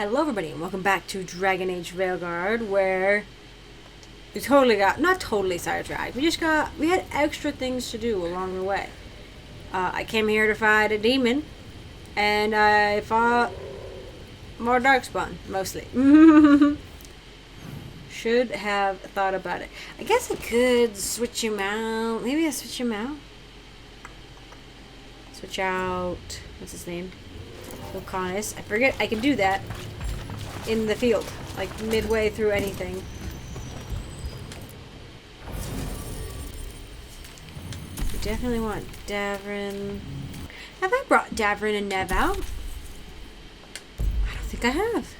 Hello everybody and welcome back to Dragon Age Veilguard, where we totally got, not totally sidetracked, we had extra things to do along the way. I came here to fight a demon, and I fought more darkspawn, mostly. Should have thought about it. I guess I could switch him out. Maybe I switch him out. Switch out, what's his name? Lucanus. I forget I can do that in the field, like midway through anything. We definitely want Davrin. Have I brought Davrin and Nev out? I don't think I have.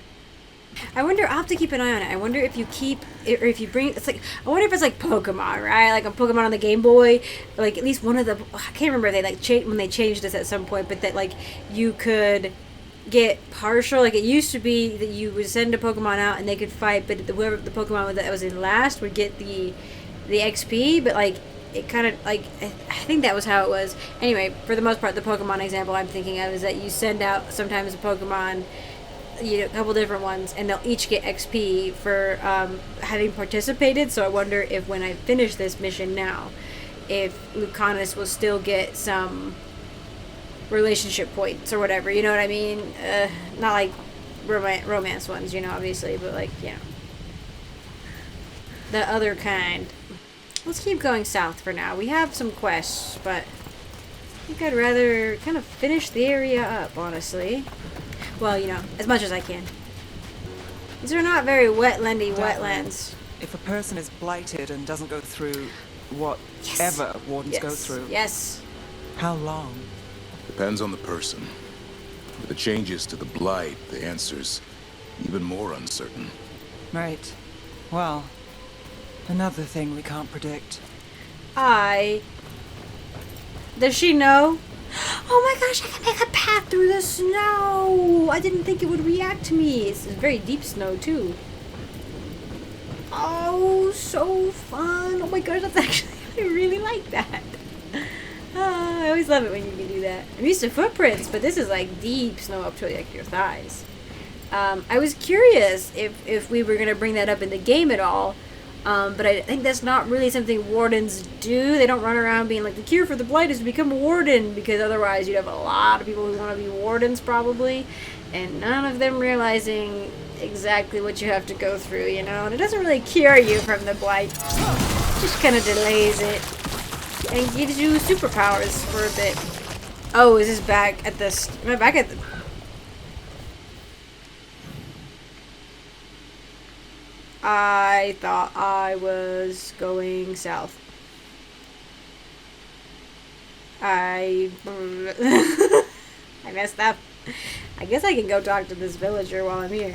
I wonder, I'll have to keep an eye on it. I wonder if you keep it, or if you bring, it's like, I wonder if it's like Pokemon, right? Like a Pokemon on the Game Boy, like at least one of the, I can't remember if they like when they changed this at some point, but that like you could get partial, like it used to be that you would send a Pokemon out and they could fight, but whoever the Pokemon that was in last would get the XP, but like it kind of like, I think that was how it was. Anyway, for the most part, the Pokemon example I'm thinking of is that you send out sometimes a Pokemon, you know, a couple different ones, and they'll each get XP for having participated. So I wonder if when I finish this mission now, if Lucanus will still get some relationship points or whatever, you know what I mean? Not like romance ones, you know, obviously, but like, you know, the other kind. Let's keep going south for now. We have some quests, but I think I'd rather kind of finish the area up, honestly. Well, you know, as much as I can. These are not very wetlandy wetlands. If a person is blighted and doesn't go through whatever wardens go through, how long? Depends on the person. With the changes to the blight, the answer's even more uncertain. Right. Well, another thing we can't predict. Does she know? Oh my gosh, I can make a path through the snow! I didn't think it would react to me. It's very deep snow, too. Oh, so fun. Oh my gosh, that's actually, I really like that. I always love it when you can do that. I'm used to footprints, but this is like deep snow up to like your thighs. I was curious if we were going to bring that up in the game at all. But I think that's not really something wardens do. They don't run around being like, the cure for the blight is to become a warden, because otherwise you'd have a lot of people who want to be wardens probably, and none of them realizing exactly what you have to go through, you know? And it doesn't really cure you from the blight. It just kind of delays it and gives you superpowers for a bit. Oh, is this back at the... Am I back at the... I thought I was going south. I messed up. I guess I can go talk to this villager while I'm here.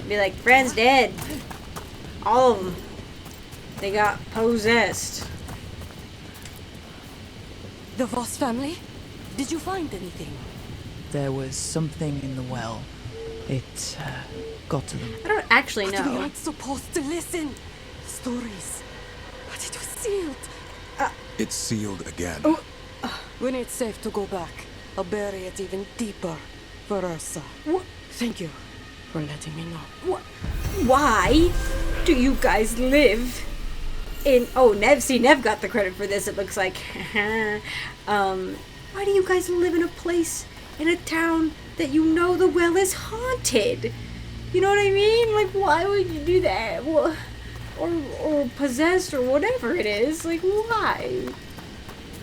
Be like, friend's dead. All of them. They got possessed. The Voss family? Did you find anything? There was something in the well. It got to them. I don't actually know. But we aren't supposed to listen. Stories. But it was sealed. It's sealed again. When it's safe to go back, I'll bury it even deeper for Ursa. What? Thank you for letting me know. What? Why do you guys live in... Oh, Nev got the credit for this, it looks like. Why do you guys live in a place, in a town, that you know the well is haunted? You know what I mean? Like, why would you do that? Or possessed, or whatever it is. Like, why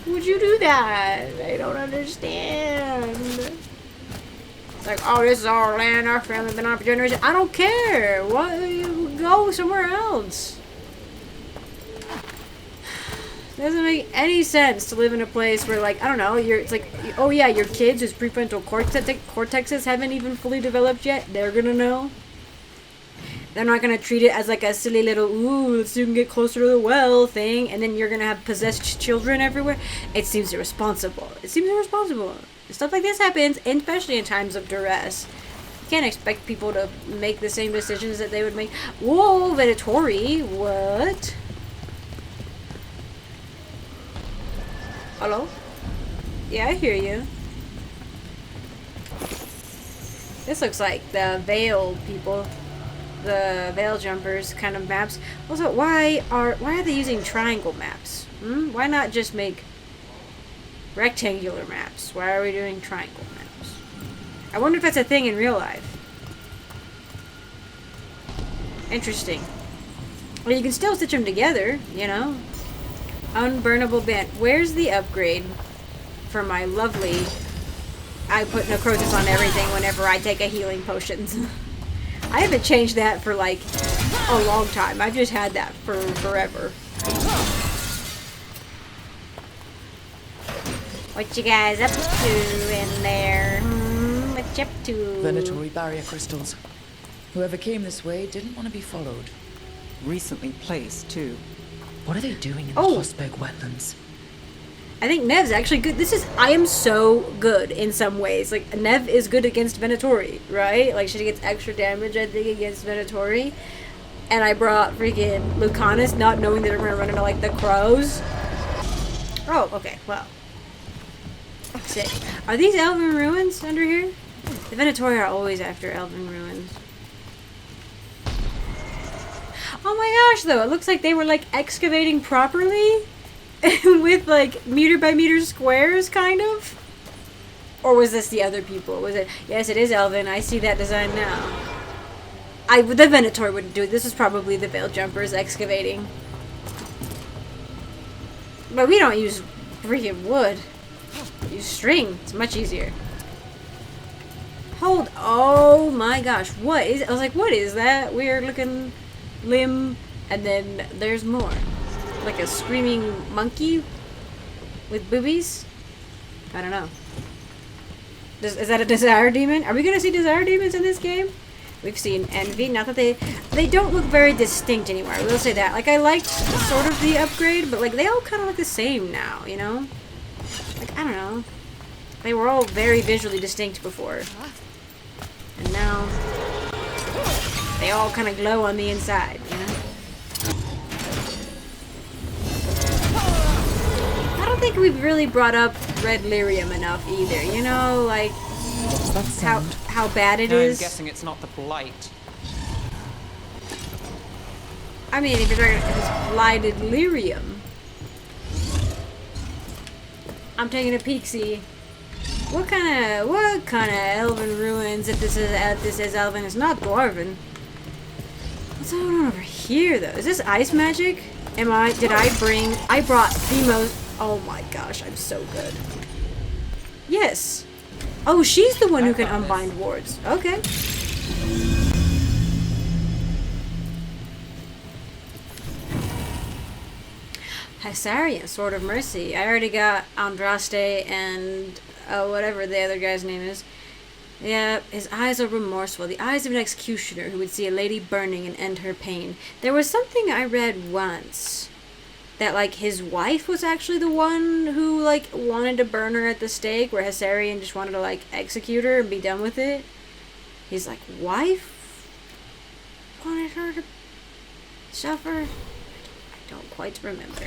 would you do that? I don't understand. It's like, oh, this is our land, our family been on for generations. I don't care. What? Go somewhere else. Doesn't make any sense to live in a place where, like, I don't know, it's like, oh yeah, your kids whose prefrontal cortexes haven't even fully developed yet, they're gonna know. They're not gonna treat it as like a silly little, ooh, let's see if we can get closer to the well thing, and then you're gonna have possessed children everywhere. It seems irresponsible. It seems irresponsible. Stuff like this happens, and especially in times of duress. You can't expect people to make the same decisions that they would make. Whoa, Venatori, what? Hello? Yeah, I hear you. This looks like the Veil people, the Veil jumpers kind of maps. Also, why are they using triangle maps? Why not just make rectangular maps? Why are we doing triangle maps? I wonder if that's a thing in real life. Interesting. Well, you can still stitch them together, you know. Unburnable band. Where's the upgrade for my lovely... I put necrosis on everything whenever I take a healing potions. I haven't changed that for like a long time. I've just had that for forever. What you guys up to in there? What you up to? Venatori barrier crystals. Whoever came this way didn't want to be followed. Recently placed, too. What are they doing in the Hosberg wetlands? I think Nev's actually good. I am so good in some ways. Like, Nev is good against Venatori, right? Like, she gets extra damage, I think, against Venatori. And I brought freaking Lucanus, not knowing that I'm going to run into, like, the crows. Oh, okay, well. Sick. Are these elven ruins under here? The Venatori are always after elven ruins. Oh my gosh, though. It looks like they were, like, excavating properly. With, like, meter by meter squares, kind of? Or was this the other people? Was it? Yes, it is elven. I see that design now. The Venatori wouldn't do it. This is probably the Veil Jumpers excavating. But we don't use freaking wood. We use string. It's much easier. Hold. Oh my gosh. What is it? I was like, what is that weird looking limb? And then there's more. Like a screaming monkey with boobies? I don't know. Is that a desire demon? Are we gonna see desire demons in this game? We've seen envy. Not that they don't look very distinct anymore. I will say that. Like, I liked sort of the upgrade, but like they all kind of look the same now, you know? Like, I don't know. They were all very visually distinct before. And now they all kind of glow on the inside, you know? I don't think we've really brought up red lyrium enough either, you know, like how bad it is. I'm guessing it's not the blight. I mean, if you're talking about this blighted lyrium, I'm taking a peek-see. What kind of elven ruins? If this is elven, it's not dwarven. What's going on over here though? Is this ice magic? I brought the most. Oh my gosh, I'm so good. Yes. Oh, she's the one who can unbind wards. Okay. Hysarian, Sword of Mercy. I already got Andraste and whatever the other guy's name is. Yeah, his eyes are remorseful. The eyes of an executioner who would see a lady burning and end her pain. There was something I read once that, like, his wife was actually the one who, like, wanted to burn her at the stake, where Hysarian just wanted to, like, execute her and be done with it. He's like, wife wanted her to suffer? I don't quite remember.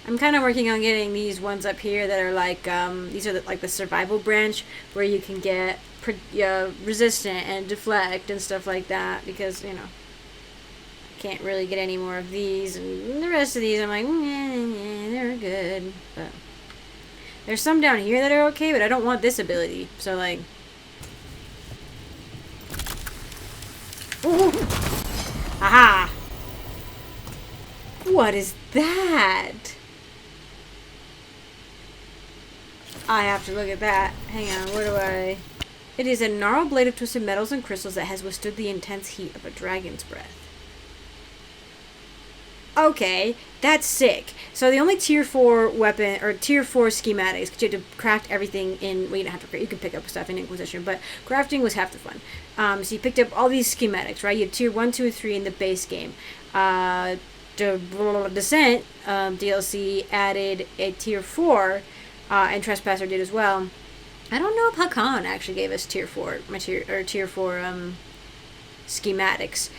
I'm kind of working on getting these ones up here that are, like, these are, like, the survival branch, where you can get resistant and deflect and stuff like that, because, you know, can't really get any more of these, and the rest of these I'm like, they're good, but there's some down here that are okay, but I don't want this ability, so like, ooh, aha, what is that? I have to look at that. Hang on, where do I? It is a gnarled blade of twisted metals and crystals that has withstood the intense heat of a dragon's breath. Okay, that's sick. So the only tier 4 weapon, or tier 4 schematics, because you have to craft everything in, well, you don't have to, you can pick up stuff in Inquisition, but crafting was half the fun. So you picked up all these schematics, right? You had tier 1, 2, and 3 in the base game. Descent DLC added a tier 4, and Trespasser did as well. I don't know if Hakan actually gave us tier 4 schematics.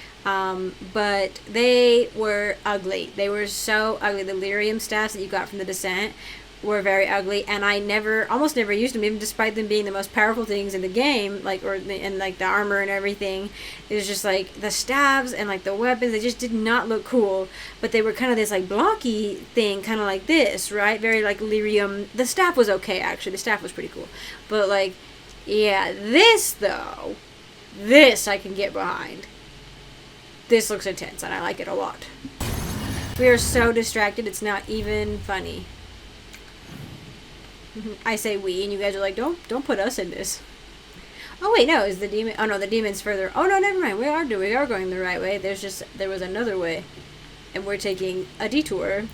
But they were ugly. They were so ugly. The lyrium staffs that you got from the Descent were very ugly, and I almost never used them, even despite them being the most powerful things in the game, like, and like the armor and everything. It was just like the stabs and like the weapons, they just did not look cool, but they were kind of this like blocky thing, kind of like this, right? Very like lyrium. The staff was okay, actually. The staff was pretty cool, but like, yeah, this though, this I can get behind. This looks intense, and I like it a lot. We are so distracted, it's not even funny. I say we, and you guys are like, don't put us in this. Oh wait, no, is the demon? Oh no, the demon's further. Oh no, never mind. We are going the right way. There was another way, and we're taking a detour.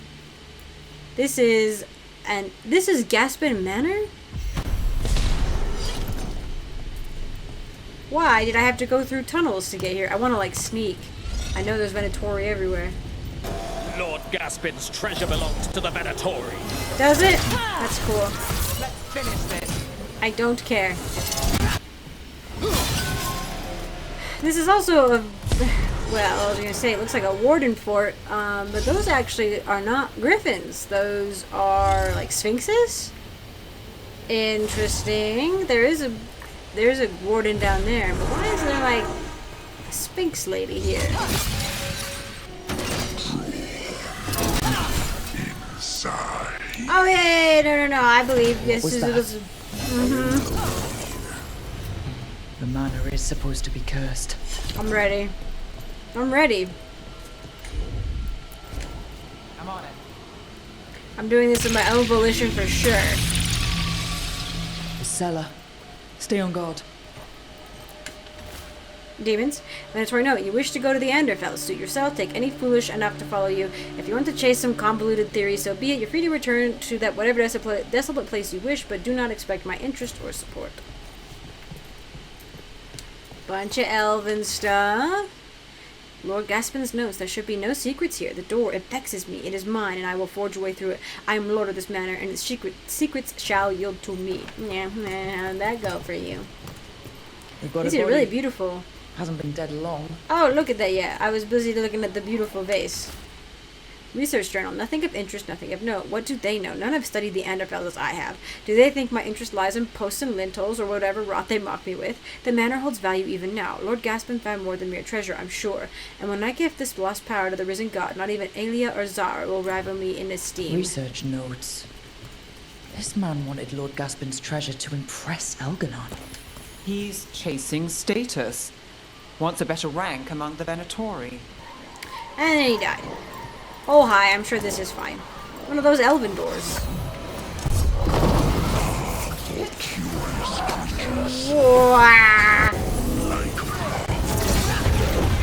This is Gaspin Manor. Why did I have to go through tunnels to get here? I want to like sneak. I know there's Venatori everywhere. Lord Gaspin's treasure belongs to the Venatori. Does it? That's cool. Let's finish this. I don't care. This is also a... Well, I was going to say, it looks like a warden fort, but those actually are not griffins. Those are, like, sphinxes? Interesting. There's a warden down there, but why is there, like, a sphinx lady here? Oh yeah, no, I believe this is... The manor is supposed to be cursed. I'm ready. I'm ready. I'm on it. I'm doing this of my own volition for sure. The cellar. Stay on guard. Demons. Venatori note, you wish to go to the Anderfell. Suit yourself. Take any foolish enough to follow you. If you want to chase some convoluted theory, so be it. You're free to return to that whatever desolate place you wish, but do not expect my interest or support. Bunch of elven stuff. Lord Gaspin's notes, there should be no secrets here. The door, it vexes me. It is mine, and I will forge a way through it. I am lord of this manor, and its secrets shall yield to me. Yeah, how'd that go for you? These are really beautiful. Hasn't been dead long. Oh, look at that, yeah. I was busy looking at the beautiful vase. Research journal. Nothing of interest, nothing of note. What do they know? None have studied the Anderfell as I have. Do they think my interest lies in posts and lintels, or whatever rot they mock me with? The manor holds value even now. Lord Gaspin found more than mere treasure, I'm sure. And when I give this lost power to the risen god, not even Aelia or Zara will rival me in esteem. Research notes. This man wanted Lord Gaspin's treasure to impress Elganon. He's chasing status. Wants a better rank among the Venatori. And then he died. Oh hi, I'm sure this is fine. One of those elven doors. Wow.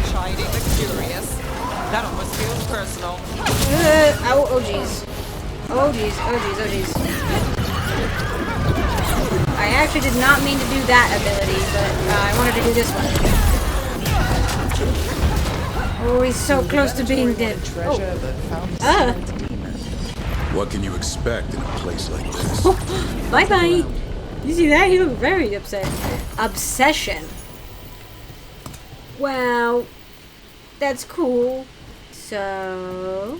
Chiding the curious. That almost feels personal. Oh jeez. Oh jeez, oh jeez, oh jeez. I actually did not mean to do that ability, but I wanted to do this one. Oh, he's so close to being dead. Oh. What can you expect in a place like this? Bye-bye. You see that? He looked very upset. Obsession. Wow. That's cool. So...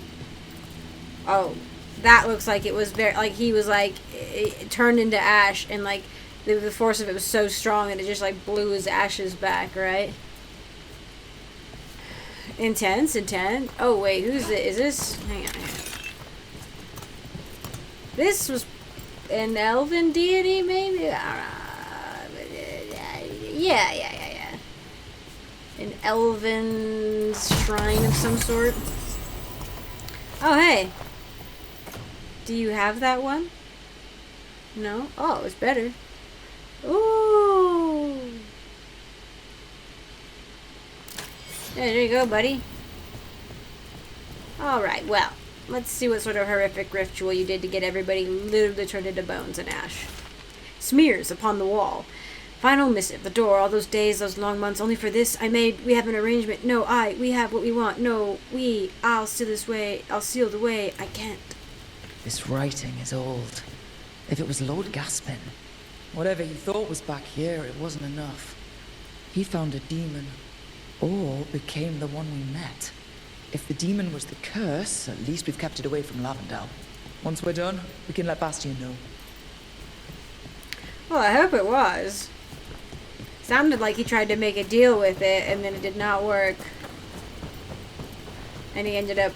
Oh. That looks like it was very... Like, he was, like... It turned into ash, and, like, the force of it was so strong that it just, like, blew his ashes back, right? Intense. Oh, wait. Who's it? Is this... Hang on. This was an elven deity, maybe? Yeah. An elven shrine of some sort. Oh, hey. Do you have that one? No? Oh, it's better. Ooh. There you go, buddy. Alright, well. Let's see what sort of horrific ritual you did to get everybody literally turned into bones and ash. Smears upon the wall. Final missive. The door. All those days, those long months. Only for this. We have an arrangement. No, we have what we want. No, I'll seal this way. I'll seal the way. I can't. This writing is old. If it was Lord Gaspin, whatever he thought was back here, it wasn't enough. He found a demon. Or became the one we met. If the demon was the curse, at least we've kept it away from Lavendel. Once we're done, we can let Bastion know. Well, I hope it was. Sounded like he tried to make a deal with it, and then it did not work. And he ended up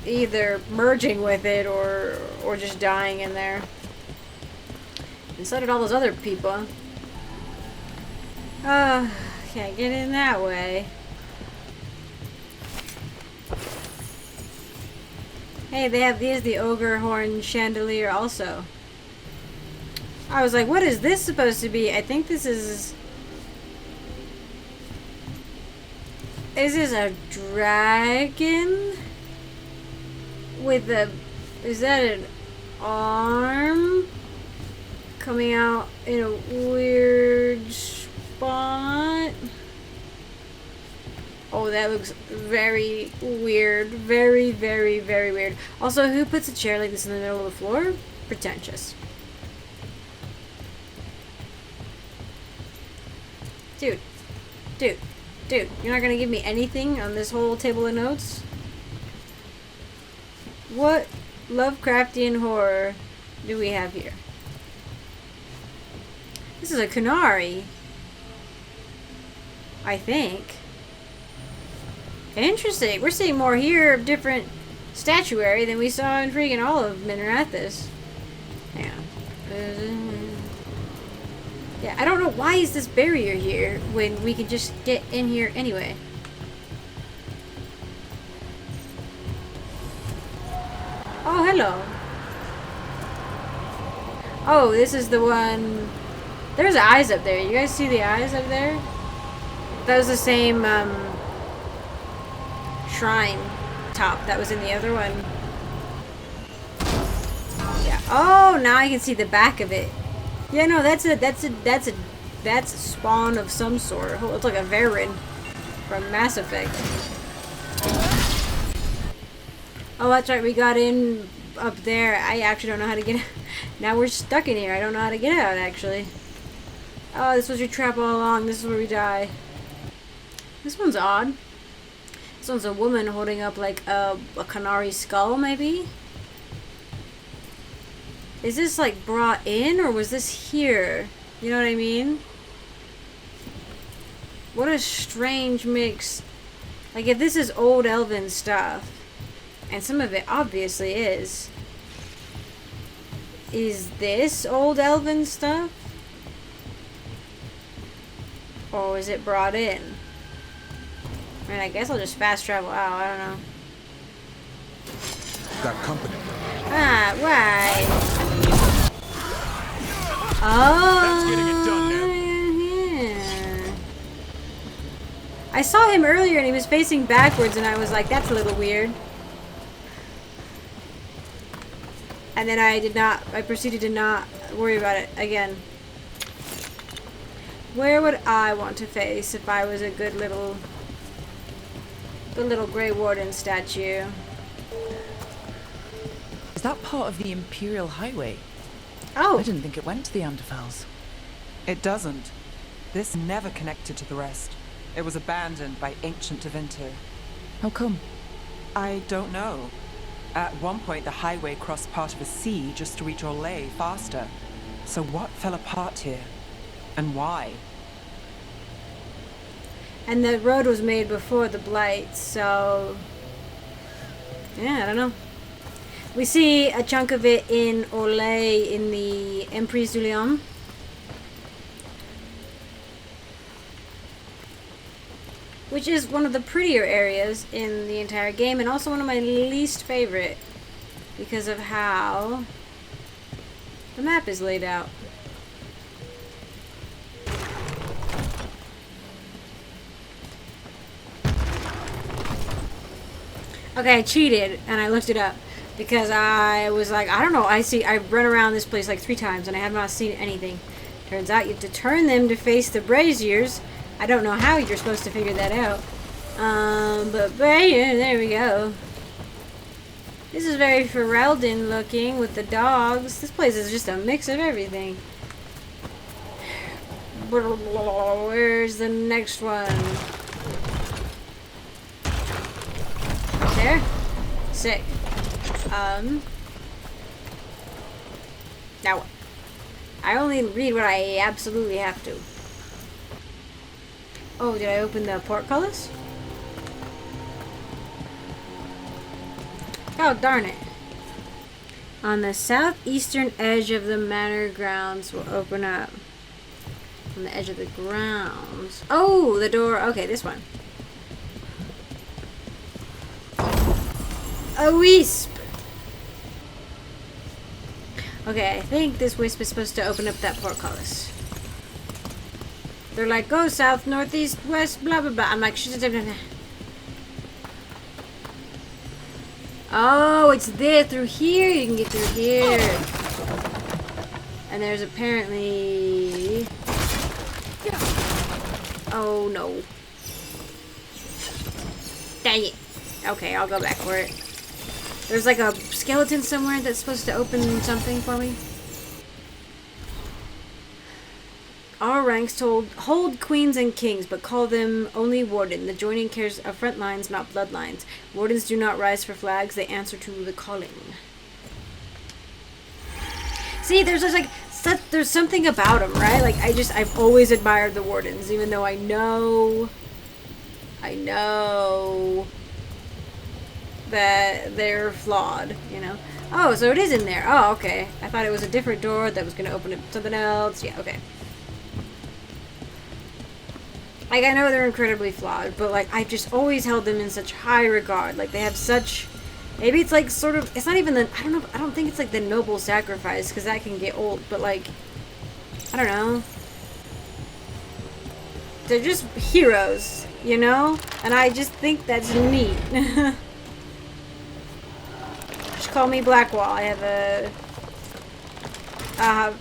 either merging with it or just dying in there. And so did all those other people. Can't get in that way. Hey, they have the ogre horn chandelier also. I was like, what is this supposed to be? I think this is... Is this a dragon? With a... Is that an arm? Coming out in a weird spot? Oh, that looks very weird. Very, very, very weird. Also, who puts a chair like this in the middle of the floor? Pretentious. Dude. Dude. Dude. You're not gonna give me anything on this whole table of notes? What Lovecraftian horror do we have here? This is a canary. I think. Interesting. We're seeing more here of different statuary than we saw in freaking all of Minerathis. Yeah. Yeah, I don't know why is this barrier here when we can just get in here anyway. Oh, hello. Oh, this is the one... There's eyes up there. You guys see the eyes up there? That was the same, shrine top that was in the other one. Yeah. Oh, now I can see the back of it. Yeah, no, that's a spawn of some sort. It looks like a Varan from Mass Effect. Oh, that's right. We got in up there. I actually don't know how to get out. Now we're stuck in here. I don't know how to get out, actually. Oh, this was your trap all along. This is where we die. This one's odd. This one's a woman holding up like a canary skull, maybe? Is this like brought in or was this here? You know what I mean? What a strange mix. Like if this is old elven stuff, and some of it obviously is this old elven stuff? Or is it brought in? I mean, I guess I'll just fast travel out. I don't know. Got company. Ah, why? Oh, That's getting it done now. yeah. I saw him earlier and he was facing backwards and I was like, that's a little weird. And then I proceeded to not worry about it again. Where would I want to face if I was a good little Grey Warden statue? Is that part of the Imperial Highway? Oh! I didn't think it went to the Anderfels. It doesn't. This never connected to the rest. It was abandoned by ancient Tevinter. How come? I don't know. At one point, the highway crossed part of a sea just to reach Orlais faster. So what fell apart here? And why? And the road was made before the Blight, so... Yeah, I don't know. We see a chunk of it in Orlais in the Emprise du Lion. Which is one of the prettier areas in the entire game, and also one of my least favorite because of how the map is laid out. Okay, I cheated and I looked it up because I was like, I don't know, I've run around this place like 3 times and I have not seen anything. Turns out you have to turn them to face the braziers. I don't know how you're supposed to figure that out. But yeah, there we go. This is very Ferelden looking with the dogs. This place is just a mix of everything. Where's the next one? there. Sick. Now what? I only read what I absolutely have to. Oh, did I open the portcullis? Oh, darn it. On the southeastern edge of the manor grounds will open up. On the edge of the grounds. Oh, the door. Okay, this one. A wisp. Okay, I think this wisp is supposed to open up that portcullis. They're like, go south, northeast, west, blah, blah, blah. I'm like, shh. Oh, it's there through here. You can get through here. And there's apparently... Oh, no. Dang it. Okay, I'll go back for it. There's like a skeleton somewhere that's supposed to open something for me. Our ranks hold queens and kings, but call them only warden. The joining cares of front lines, not bloodlines. Wardens do not rise for flags, they answer to the calling. See, there's just like, there's something about them, right? Like, I've always admired the wardens, even though I know that they're flawed, you know? Oh, so it is in there. Oh, okay. I thought it was a different door that was going to open up something else. Yeah, okay. Like, I know they're incredibly flawed, but, like, I've just always held them in such high regard. Like, they have such... Maybe it's, like, sort of... It's not even the... I don't know. I don't think it's, like, the noble sacrifice, because that can get old. But, like... I don't know. They're just heroes, you know? And I just think that's neat. Just call me Blackwall. I have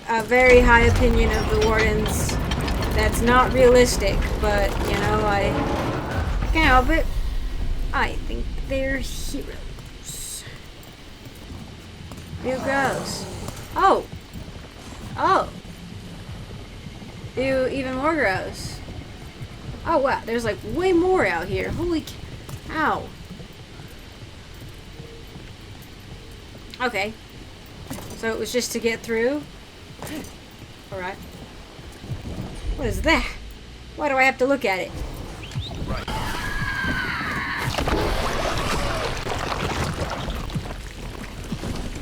a very high opinion of the wardens. That's not realistic, but, you know, I can't help it. I think they're heroes. Ew, gross. Oh. Oh. Ew, even more gross. Oh, wow. There's, like, way more out here. Holy cow. Okay. So it was just to get through? Alright. What is that? Why do I have to look at it?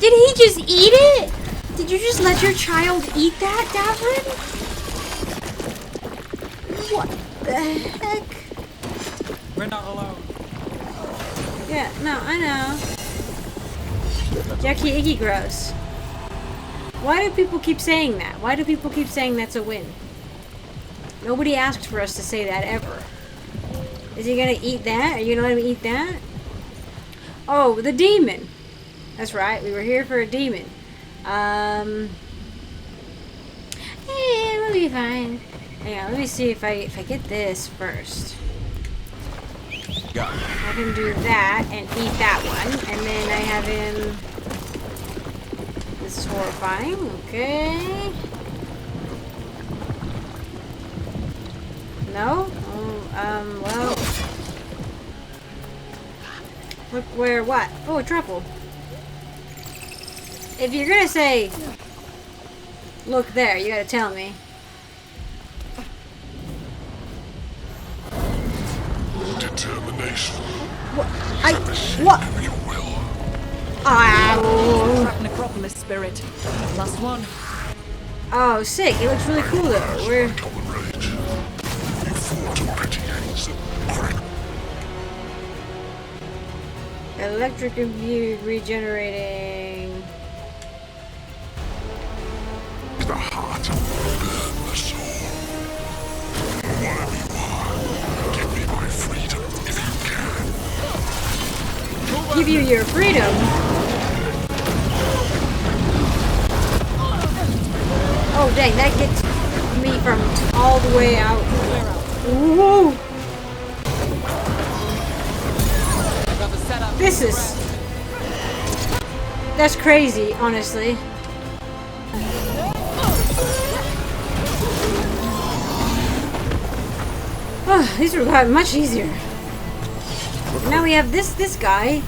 Did he just eat it? Did you just let your child eat that, Davrin? What the heck? We're not alone. Yeah, no, I know. Yucky, icky, gross. Why do people keep saying that? Why do people keep saying that's a win? Nobody asked for us to say that ever. Is he gonna eat that? Are you gonna let him eat that? Oh, the demon. That's right. We were here for a demon. Yeah, we'll be fine. Hang on. Let me see if I get this first. Got it. Have him do that and eat that one, and then I have him. This is horrifying. Okay. No? Oh, well... Look where, what? Oh, a truffle. If you're gonna say... Look there, you gotta tell me. Determination. What? What? You will. Ow! Trap necropolis spirit. Last one. Oh, sick. It looks really cool, though. We're... Tolerate. You fought already, Electric imbued, regenerating. The heart. Burn the soul. Whatever you are, give me my freedom if you can. Give you your freedom. Oh, dang, that gets me from all the way out. Woo! This is... That's crazy, honestly. Oh, these were much easier. Now we have this guy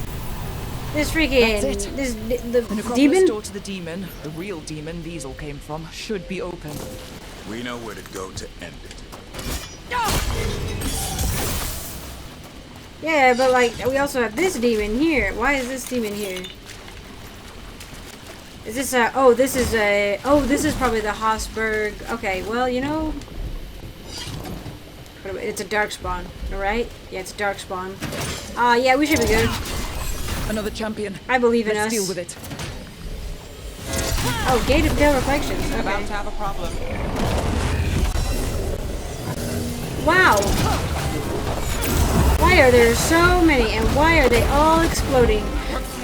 This freaking That's it. this The the necropolis demon. door to the demon, the real demon these all came from, should be open. We know where to go to end it. Yeah, but like we also have this demon here. Why is this demon here? Is this a? Oh, this is a. Oh, this is probably the Hosberg. Okay, well, you know, it's a dark spawn. All right. Yeah, it's a dark spawn. Yeah, we should be good. Another champion. I believe in Let's us. deal with it. Oh, Gate of Pale Reflections. About Okay. to have a problem. Wow. Why are there so many, and why are they all exploding?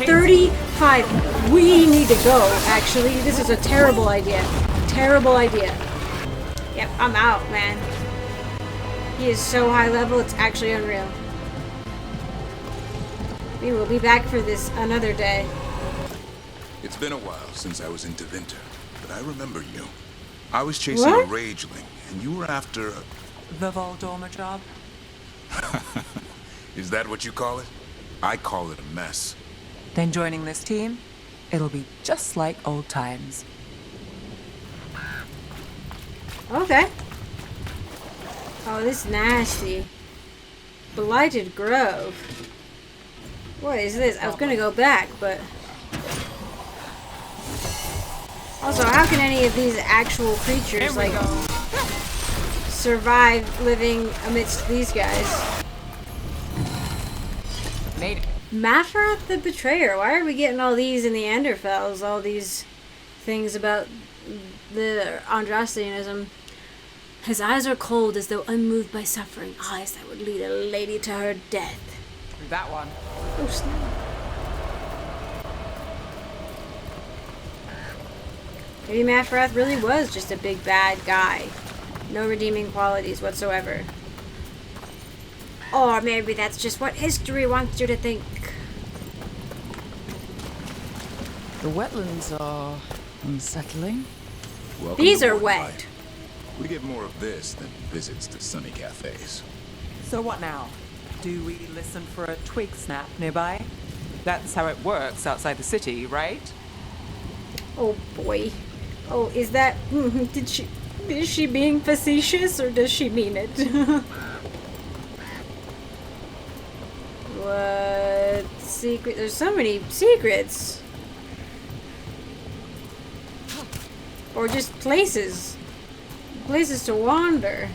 35. We need to go, actually. This is a terrible idea. Terrible idea. Yep, I'm out, man. He is so high level, it's actually unreal. We will be back for this another day. It's been a while since I was in Winter, but I remember you. I was chasing What? a rageling, and you were after a... The Voldorma job? Is that what you call it? I call it a mess. Then joining this team, it'll be just like old times. Okay. Oh, this is nasty. Blighted Grove. What is this? I was gonna go back, but... Also, how can any of these actual creatures, like, survive living amidst these guys? Made it. Mafrath the Betrayer. Why are we getting all these in the Neanderthals? All these things about the Andrastianism. His eyes are cold as though unmoved by suffering. Eyes that would lead a lady to her death. That one. Oh, snap. Maybe Mafrath really was just a big bad guy. No redeeming qualities whatsoever. Or maybe that's just what history wants you to think. The wetlands are unsettling. Welcome These to are Warden wet. Light. We get more of this than visits to sunny cafes. So what now? Do we listen for a twig snap nearby? That's how it works outside the city, right? Oh boy. Oh, is that... Is she being facetious or does she mean it? What secret? There's so many secrets. Or just places. Places to wander.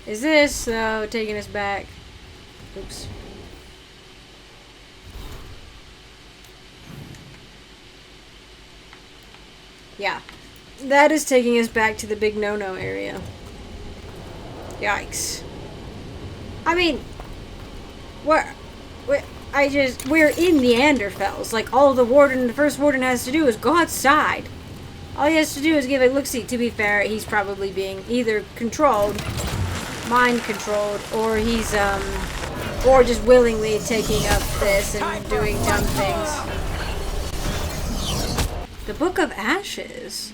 Is this, taking us back? Oops. Yeah. That is taking us back to the big no-no area. Yikes. I mean, we're in Neanderthals. Like, all the First Warden has to do is go outside. All he has to do is give a look-see. To be fair, he's probably being either controlled, mind-controlled, or he's, or just willingly taking up this and doing dumb things. The Book of Ashes.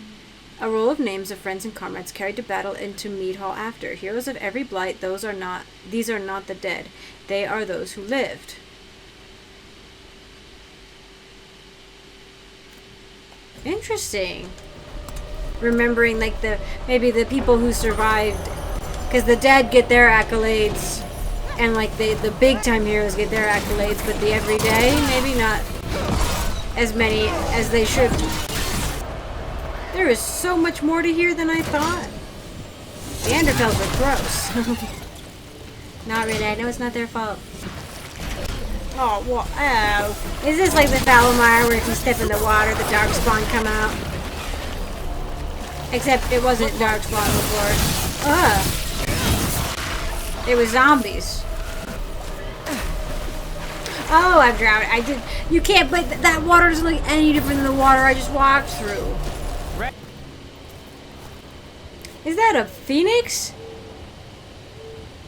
A roll of names of friends and comrades carried to battle into Mead Hall after. Heroes of every blight, these are not the dead. They are those who lived. Interesting. Remembering, like, maybe the people who survived, because the dead get their accolades, and like the big time heroes get their accolades, but the everyday, maybe not as many as they should. There is so much more to hear than I thought. The Neanderthals are gross. Not really. I know it's not their fault. Oh, what? Oh. Is this like the Valamire where if you step in the water, the dark spawn come out? Except it wasn't dark spawn before. It was zombies. Oh, I've drowned. I did. You can't, but that water doesn't look any different than the water I just walked through. Is that a phoenix?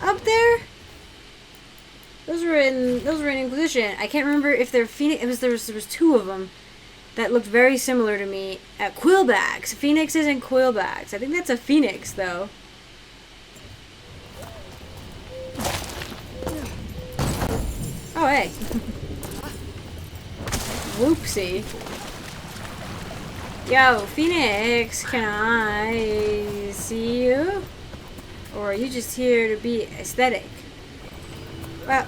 Up there? Those were in Inquisition. I can't remember if they're phoenix. There was two of them that looked very similar to me. Quillbacks, phoenixes and quillbacks. I think that's a phoenix though. Oh hey. Whoopsie. Yo, Phoenix, can I see you? Or are you just here to be aesthetic? Well,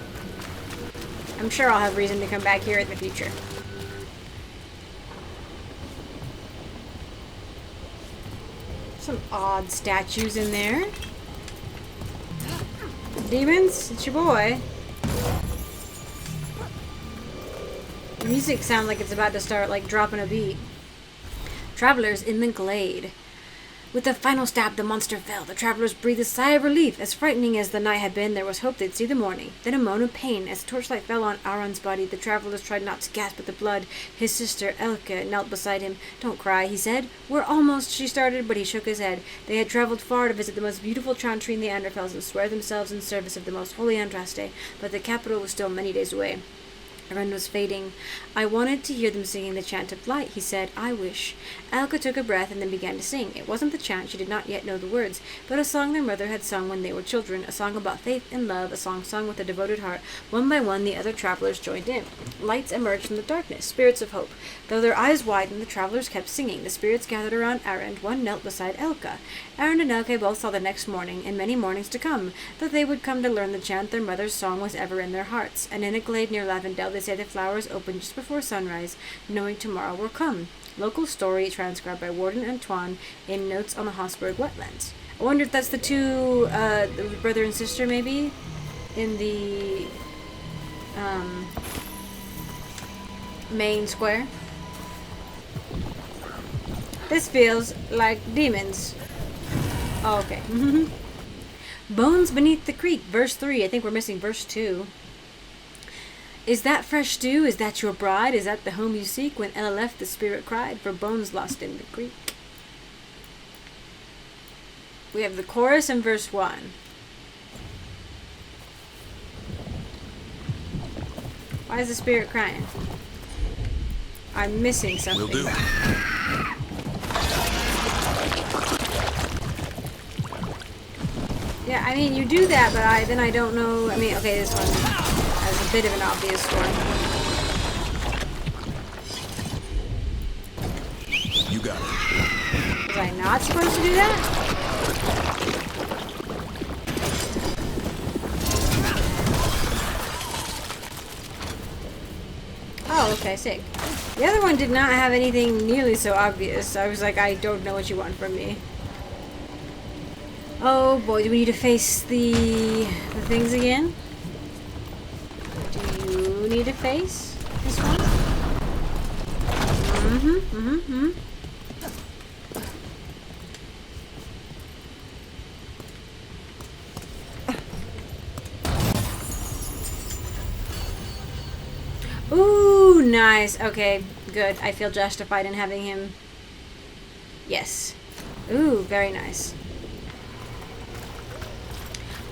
I'm sure I'll have reason to come back here in the future. Some odd statues in there. Demons, it's your boy. The music sounds like it's about to start, like, dropping a beat. Travelers in the glade. With the final stab, the monster fell. The travelers breathed a sigh of relief. As frightening as the night had been, there was hope they'd see the morning. Then a moan of pain. As the torchlight fell on Aaron's body, the travelers tried not to gasp at the blood. His sister, Elke, knelt beside him. "Don't cry," he said. "We're almost," she started, but he shook his head. They had traveled far to visit the most beautiful chantry in the Anderfels and swear themselves in service of the most holy Andraste, but the capital was still many days away. Aaron was fading. "I wanted to hear them singing the chant of light," he said. "I wish." Elka took a breath and then began to sing. It wasn't the chant, she did not yet know the words, but a song their mother had sung when they were children, a song about faith and love, a song sung with a devoted heart. One by one, the other travelers joined in. Lights emerged from the darkness, spirits of hope. Though their eyes widened, the travelers kept singing. The spirits gathered around Aaron. One knelt beside Elka. Aaron and Elke both saw the next morning, and many mornings to come, that they would come to learn the chant their mother's song was ever in their hearts. And in a glade near Lavendel, they say the flowers opened just before sunrise, knowing tomorrow will come. Local story transcribed by Warden Antoine in Notes on the Habsburg Wetlands. I wonder if that's the two, the brother and sister, maybe, in the main square. This feels like demons. Oh, okay. Bones beneath the creek, verse 3. I think we're missing verse 2. Is that fresh stew? Is that your bride? Is that the home you seek? When Ella left, the spirit cried for bones lost in the creek. We have the chorus in verse 1. Why is the spirit crying? I'm missing something. Will do. Yeah, I mean, you do that, but then I don't know. I mean, okay, this one has a bit of an obvious one. You got it. Was I not supposed to do that? Oh, okay, sick. The other one did not have anything nearly so obvious. I was like, I don't know what you want from me. Oh boy, do we need to face the things again? Do you need to face this one? Ooh, nice. Okay, good. I feel justified in having him. Yes. Ooh, very nice.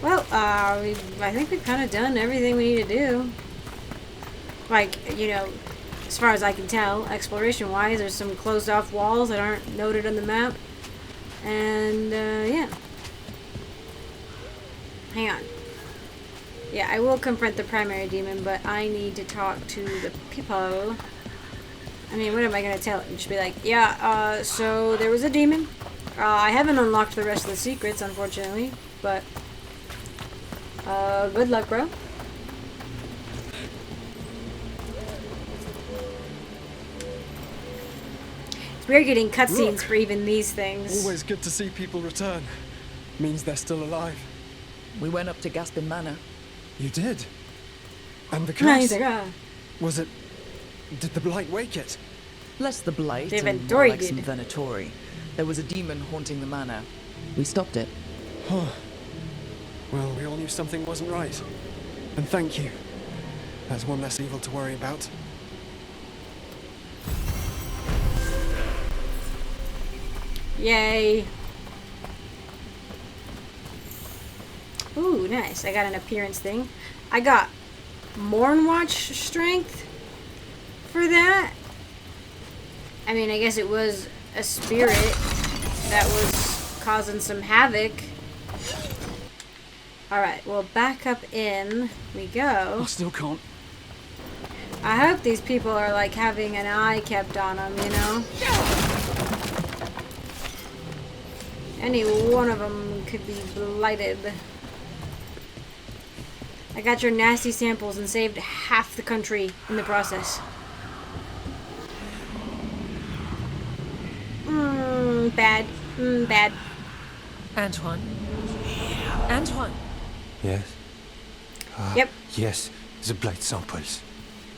Well, I think we've kind of done everything we need to do. Like, you know, as far as I can tell, exploration-wise, there's some closed-off walls that aren't noted on the map. And, yeah. Hang on. Yeah, I will confront the primary demon, but I need to talk to the people. I mean, what am I going to tell him? Just be like, yeah, so there was a demon. I haven't unlocked the rest of the secrets, unfortunately, but... good luck, bro. It's weird getting cutscenes for even these things. Always good to see people return. Means they're still alive. We went up to Gaspin Manor. You did? And the curse? Nice. Ah. Was it... Did the blight wake it? Less the blight The and Venatori more like did. some Venatori. There was a demon haunting the manor. We stopped it. Huh. Well, we all knew something wasn't right. And thank you. That's one less evil to worry about. Yay. Ooh, nice. I got an appearance thing. I got Mornwatch strength for that. I mean, I guess it was a spirit that was causing some havoc. Alright, well, back up in we go. I still can't. I hope these people are like having an eye kept on them, you know? Any one of them could be blighted. I got your nasty samples and saved half the country in the process. Bad. Bad. Antoine? Antoine? Yes? Yep. Yes, the blight samples.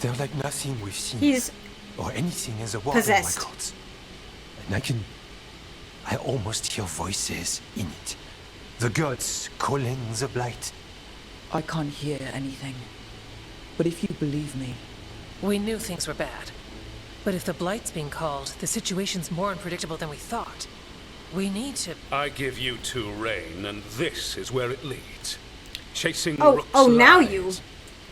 They're like nothing we've seen. He's or anything in the Warden possessed. records. And I almost hear voices in it. The gods calling the blight. I can't hear anything. But if you believe me... We knew things were bad. But if the Blight's being called, the situation's more unpredictable than we thought. We need to... I give you two reign, and this is where it leads. Chasing Oh, now you.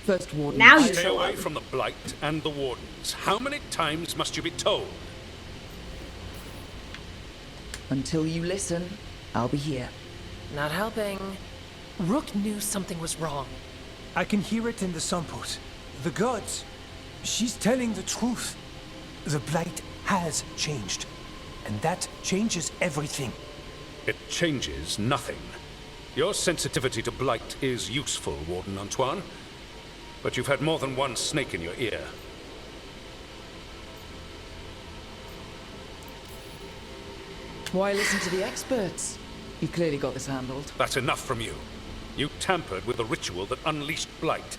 First Warden. Now you Stay show away up. from the Blight and the Wardens. How many times must you be told? Until you listen, I'll be here. Not helping. Rook knew something was wrong. I can hear it in the samples. The gods. She's telling the truth. The blight has changed. And that changes everything. It changes nothing. Your sensitivity to Blight is useful, Warden Antoine. But you've had more than one snake in your ear. Why listen to the experts? You've clearly got this handled. That's enough from you. You tampered with a ritual that unleashed Blight.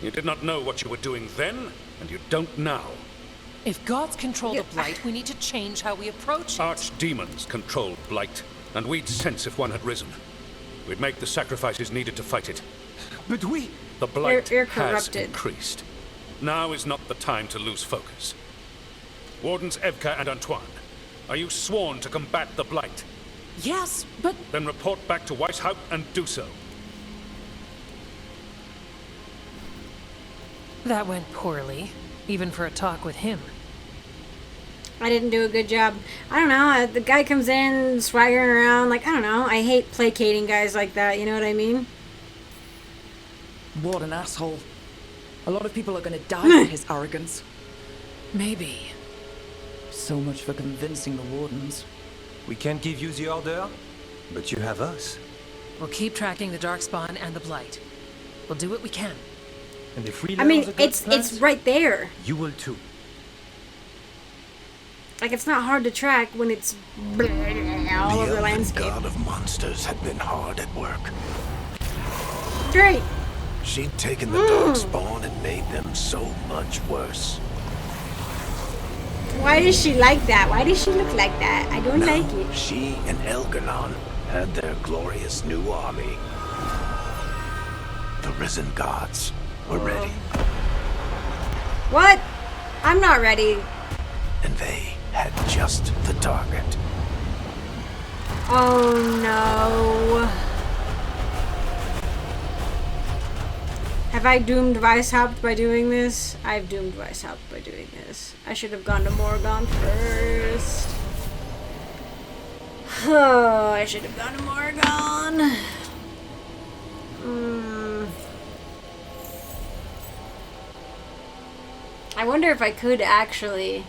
You did not know what you were doing then, and you don't now. If gods control the Blight, we need to change how we approach it. Archdemons controlled Blight, and we'd sense if one had risen. We'd make the sacrifices needed to fight it. But The Blight You're has corrupted. increased. Now is not the time to lose focus. Wardens Evka and Antoine, are you sworn to combat the Blight? Yes, but... Then report back to Weisshaupt and do so. That went poorly, even for a talk with him. I didn't do a good job. I don't know. The guy comes in swaggering around like, I don't know. I hate placating guys like that. You know what I mean? What an asshole. A lot of people are gonna die for his arrogance. Maybe. So much for convincing the Wardens. we can't give you the order, but you have us. We'll keep tracking the Darkspawn and the Blight. We'll do what we can. And if we I mean, learn the it's gods' plans, right there. you will too. Like, it's not hard to track when it's all over the landscape. God of monsters had been hard at work. Great. She'd taken the Darkspawn and made them so much worse. Why does she like that? Why does she look like that? I don't like it. She and Elganon had their glorious new army. The risen gods were ready, What? I'm not ready. and they had just the target. Oh no. Have I doomed Weisshaupt by doing this? I've doomed Weisshaupt by doing this. I should have gone to Morgon first. Oh, I should have gone to Morgon. I wonder if I could actually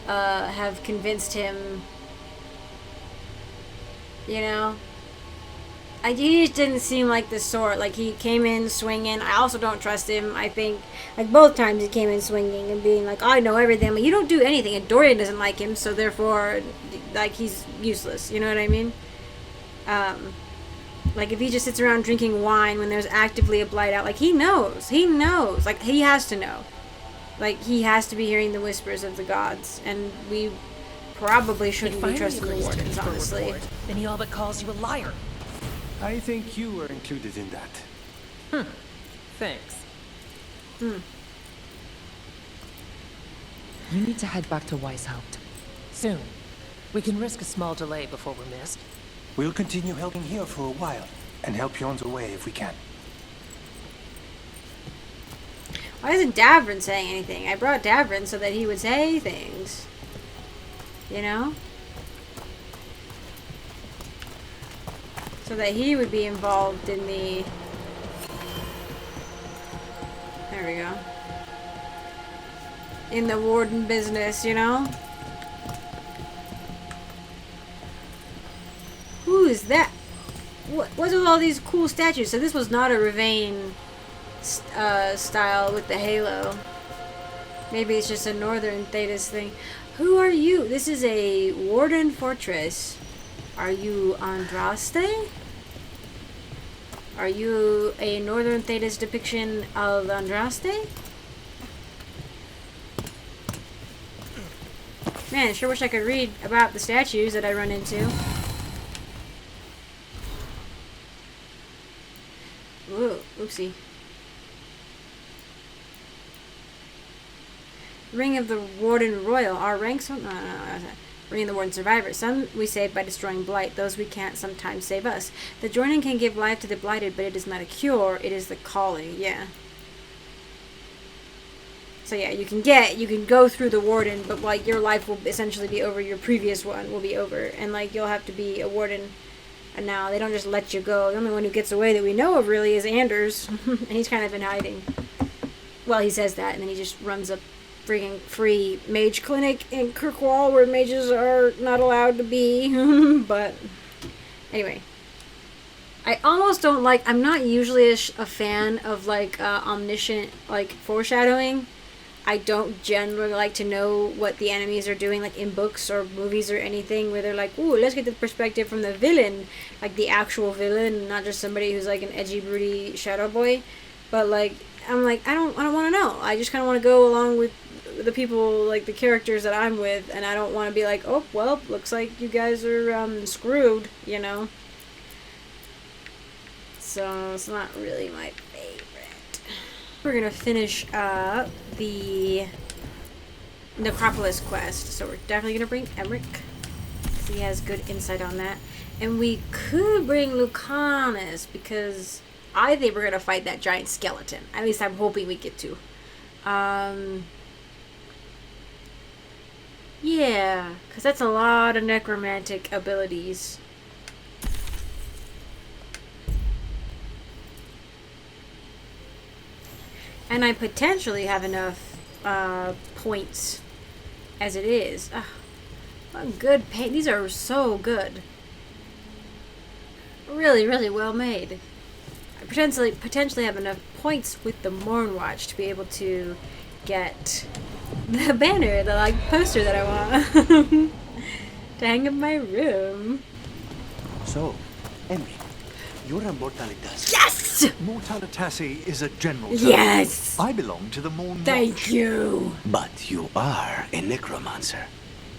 have convinced him, you know? He just didn't seem like the sort. Like, he came in swinging. I also don't trust him. I think, like, both times he came in swinging and being like, I know everything, but you don't do anything. And Dorian doesn't like him, so therefore, like, he's useless. You know what I mean? Like, if he just sits around drinking wine when there's actively a blight out, like, he knows. He knows. Like, he has to know. Like, he has to be hearing the whispers of the gods. And we probably shouldn't be trusting the Wardens, honestly. Then he all but calls you a liar. I think you were included in that. Thanks. You need to head back to Weisshaupt. Soon. We can risk a small delay before we're missed. We'll continue helping here for a while, and help you on the way if we can. Why isn't Davrin saying anything? I brought Davrin so that he would say things. You know? So that he would be involved in the... There we go. in the warden business, you know? Who is that? What's with all these cool statues? So this was not a Ravane style with the halo. Maybe it's just a Northern Thetis thing. Who are you? This is a Warden Fortress. Are you Andraste? Are you a Northern Thetis depiction of Andraste? Man, I sure wish I could read about the statues that I run into. Whoa, oopsie. Ring of the Warden Royal. Our ranks? No. Ring of the Warden Survivor. Some we save by destroying Blight. Those we can't sometimes save us. The joining can give life to the Blighted, but it is not a cure. It is the calling. Yeah. So yeah, you can go through the Warden, but like your life will essentially be over. Your previous one will be over, and like you'll have to be a Warden. And now they don't just let you go. The only one who gets away that we know of really is Anders, and he's kind of in hiding. Well, he says that, and then he just runs a freaking free mage clinic in Kirkwall where mages are not allowed to be. But anyway, I almost don't like. I'm not usually a fan of like omniscient like foreshadowing. I don't generally like to know what the enemies are doing, like in books or movies or anything, where they're like, ooh, let's get the perspective from the villain, like the actual villain, not just somebody who's like an edgy, broody shadow boy. But like, I'm like, I don't want to know. I just kind of want to go along with the people, like the characters that I'm with, and I don't want to be like, oh, well, looks like you guys are screwed, you know. So it's not really my favorite. We're gonna finish up the Necropolis quest, so we're definitely gonna bring Emmerich because he has good insight on that, and we could bring Lucanus because I think we're gonna fight that giant skeleton. At least I'm hoping we get to. Yeah, because that's a lot of necromantic abilities. And I potentially have enough points as it is. What good paint. These are so good. Really, really well made. I potentially have enough points with the Mornwatch to be able to get the banner, the like poster that I want to hang in my room. So, Emily, you're a Mortalitas. Yes! Mortalitasi is a general term. Yes! I belong to the Morn Thank Watch. you. But you are a necromancer.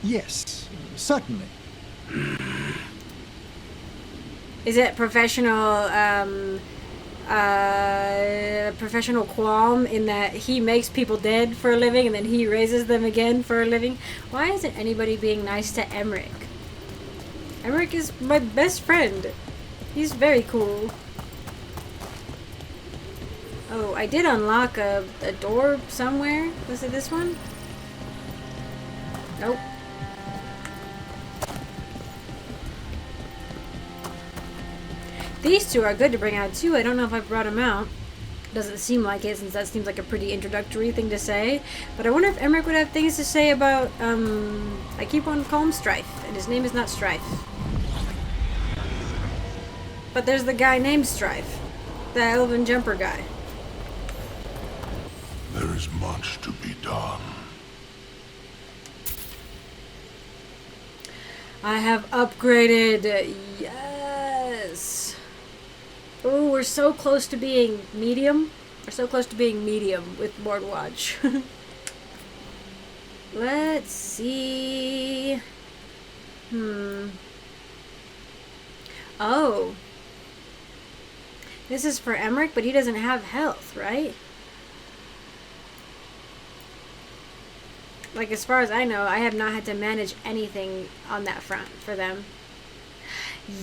Yes, certainly. Is it professional qualm in that he makes people dead for a living and then he raises them again for a living? Why isn't anybody being nice to Emmerich? Emmerich is my best friend. He's very cool. Oh, I did unlock a door somewhere. Was it this one? Nope. These two are good to bring out too. I don't know if I brought them out. Doesn't seem like it, since that seems like a pretty introductory thing to say. But I wonder if Emmerich would have things to say about, I keep on calling him Strife, and his name is not Strife. But there's the guy named Strife. The elven jumper guy. There is much to be done. I have upgraded. Yes. Oh, we're so close to being medium. We're so close to being medium with Mornwatch. Let's see. Oh. This is for Emmerich, but he doesn't have health, right? Like, as far as I know, I have not had to manage anything on that front for them.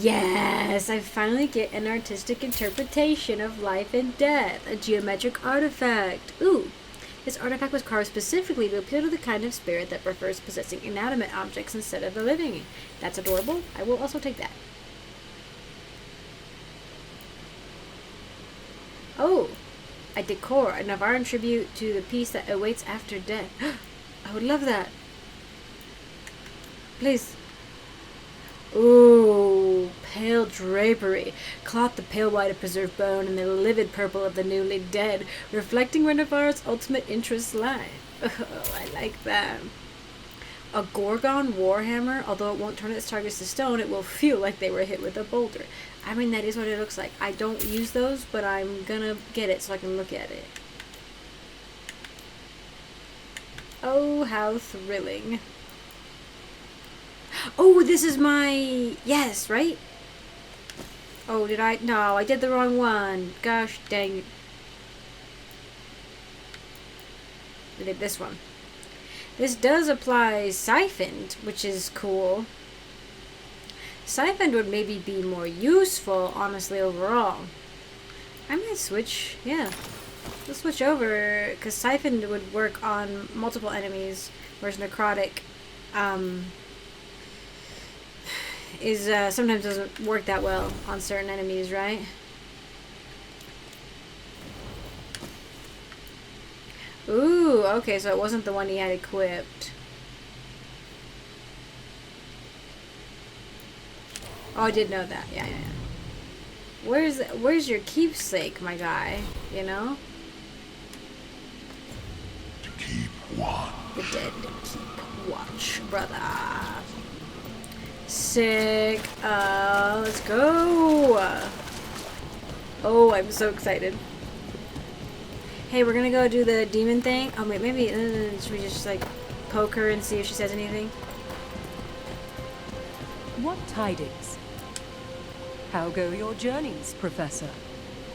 Yes, I finally get an artistic interpretation of life and death, a geometric artifact. Ooh, this artifact was carved specifically to appeal to the kind of spirit that prefers possessing inanimate objects instead of the living. That's adorable. I will also take that. Oh, a decor, a Navaran tribute to the peace that awaits after death. I would love that. Please. Ooh, pale drapery. Cloth the pale white of preserved bone and the livid purple of the newly dead, reflecting where Navarre's ultimate interests lie. Oh, I like that. A Gorgon Warhammer, although it won't turn its targets to stone, it will feel like they were hit with a boulder. I mean, that is what it looks like. I don't use those, but I'm gonna get it so I can look at it. Oh, how thrilling. Oh, this is my... Yes, right? Oh, did I... No, I did the wrong one. Gosh dang it. I did this one. This does apply Siphoned, which is cool. Siphoned would maybe be more useful, honestly, overall. I might switch, yeah. Let's switch over, because Siphoned would work on multiple enemies, whereas Necrotic, sometimes doesn't work that well on certain enemies, right? Ooh, okay, so it wasn't the one he had equipped. Oh, I did know that. Yeah. Where's your keepsake, my guy? You know? To keep watch. The dead keep watch, brother. Sick. Let's go. Oh, I'm so excited. Hey, we're gonna go do the demon thing. Oh wait, maybe should we just like poke her and see if she says anything? What tidings? How go your journeys, Professor?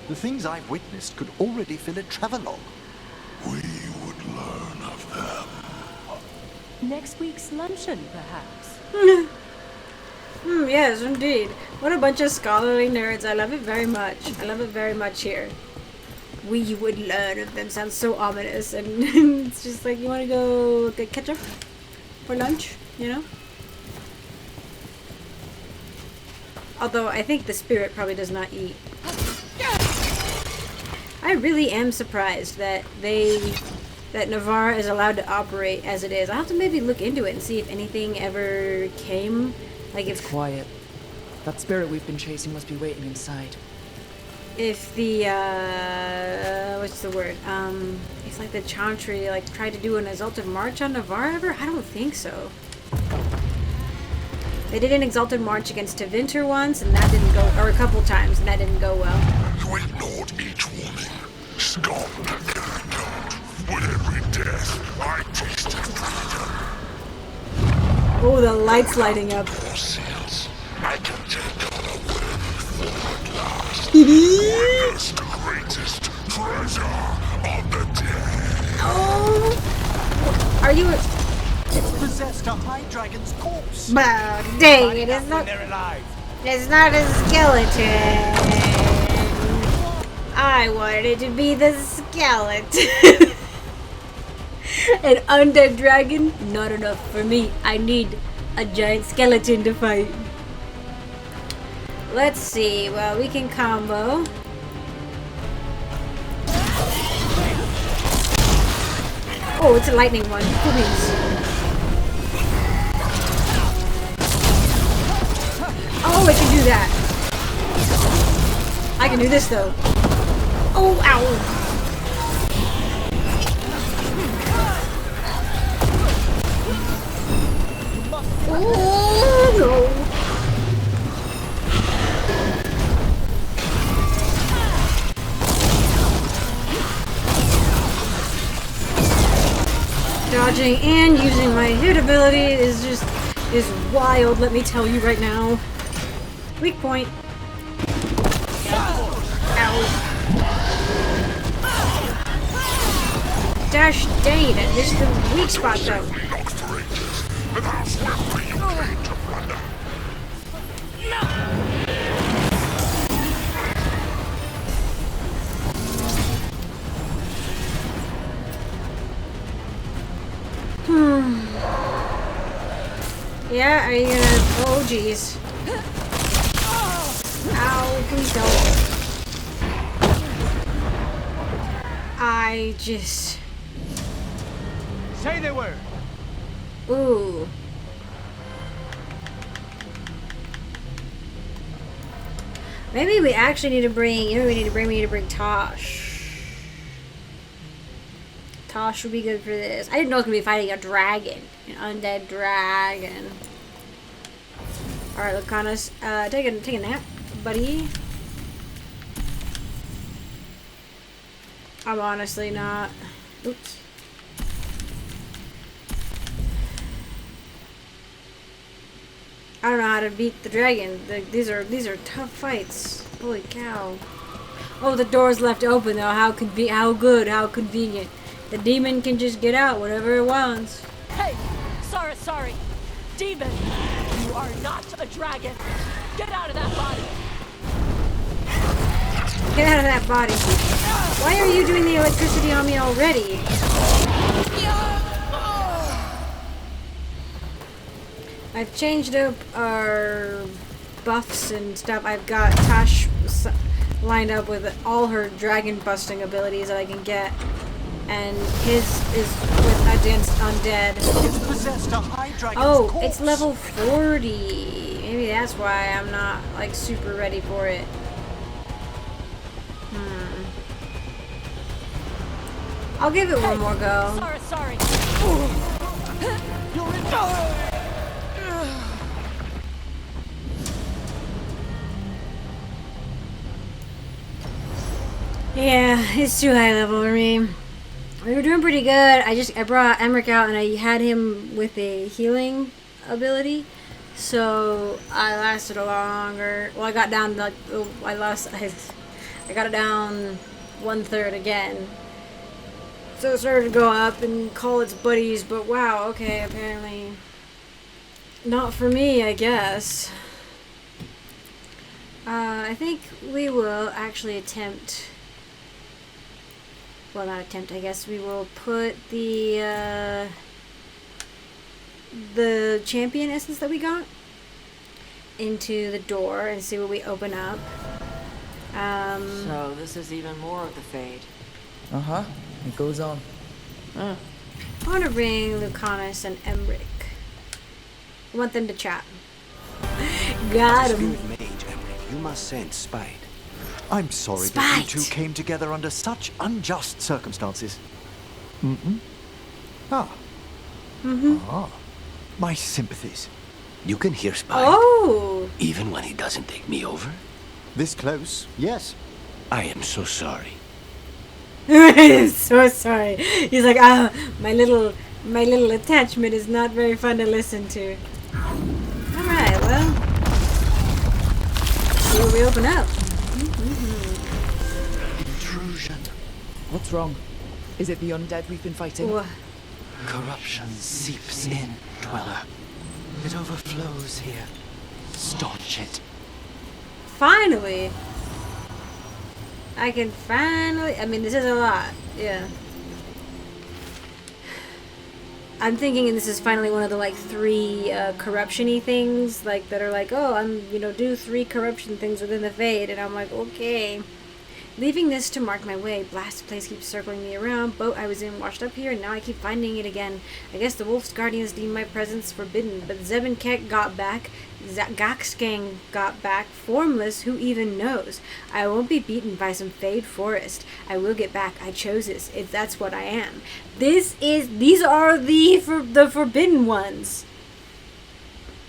The things I've witnessed could already fill a travelogue. We would learn of them. Next week's luncheon, perhaps? Yes, indeed. What a bunch of scholarly nerds. I love it very much. I love it very much here. We would learn of them sounds so ominous, and it's just like, you want to go get ketchup for lunch, you know? Although I think the spirit probably does not eat. I really am surprised that Navarre is allowed to operate as it is. I'll have to maybe look into it and see if anything ever came. Like if it's quiet. That spirit we've been chasing must be waiting inside. If the what's the word? It's like the Chantry like tried to do an exalted march on Navarre ever? I don't think so. They did an exalted march against Tevinter once, and that didn't go, or a couple times, and that didn't go well. You ignored each warning. Scott carried out. With every death, I tasted freedom. Oh, the light's lighting up. Seals. I can take on a worthy forward last. Warrior's greatest treasure of the dead. Oh! Are you... It's possessed a high dragon's corpse. Wow, dang it, it's not a skeleton. I wanted it to be the skeleton. An undead dragon? Not enough for me. I need a giant skeleton to fight. Let's see. Well, we can combo. Oh, it's a lightning one. Please. Oh, I can do that. I can do this though. Oh, ow. Oh, no. Dodging and using my hit ability is wild, let me tell you right now. Weak point. Ow. Dash dang it, I missed the weak spot though. Yeah, are you gonna... Oh, jeez. Ow, please don't. I just... Say the word. Ooh. Maybe we actually need to bring. We need to bring Tosh. Tosh would be good for this. I didn't know it was gonna be fighting a dragon, an undead dragon. All right, Lucanus, take a nap, buddy. I'm honestly not. Oops. I don't know how to beat the dragon. These are tough fights. Holy cow! Oh, the door's left open though. How good, how convenient. The demon can just get out whenever it wants. Hey, sorry, demon. You are not a dragon. Get out of that body. Get out of that body. Why are you doing the electricity on me already? I've changed up our buffs and stuff. I've got Tash lined up with all her dragon busting abilities that I can get. And his is with against undead. It's possessed a high dragon's Oh, corpse. it's level 40. Maybe that's why I'm not like super ready for it. I'll give it one more go. Sorry. You're in. Yeah, it's too high level for me. We were doing pretty good. I brought Emmerich out and I had him with a healing ability, so I lasted a lot longer. Well, I got down like I got it down 1/3 again. So it started to go up and call its buddies, but wow, okay, apparently not for me, I guess. I think we will actually attempt. Well, not attempt. I guess we will put the champion essence that we got into the door and see what we open up. So this is even more of the fade. Uh-huh. It goes on. I want to bring Lucanus and Emmerich. I want them to chat. Got him. Mage, Emmerich, you must sense spite. I'm sorry Spite. that you two came together under such unjust circumstances. Ah. My sympathies. You can hear Spite. Oh. Even when he doesn't take me over? This close, yes. I am so sorry. I'm so sorry. He's like, ah, my little attachment is not very fun to listen to. Alright, well. See what we open up. Intrusion. What's wrong? Is it the undead we've been fighting? Corruption seeps in, Dweller. It overflows here. Staunch it. Finally! I can finally... I mean, this is a lot. Yeah. I'm thinking this is finally one of the, like, 3 corruption-y things, like, that are like, oh, do 3 corruption things within the Fade, and I'm like, okay. Leaving this to mark my way, blast place keeps circling me around, boat I was in washed up here, and now I keep finding it again. I guess the Wolf's Guardians deemed my presence forbidden, but Zebenkek got back, Gaxgang got back, formless, who even knows? I won't be beaten by some Fade forest. I will get back, I chose this, if that's what I am. These are the forbidden ones.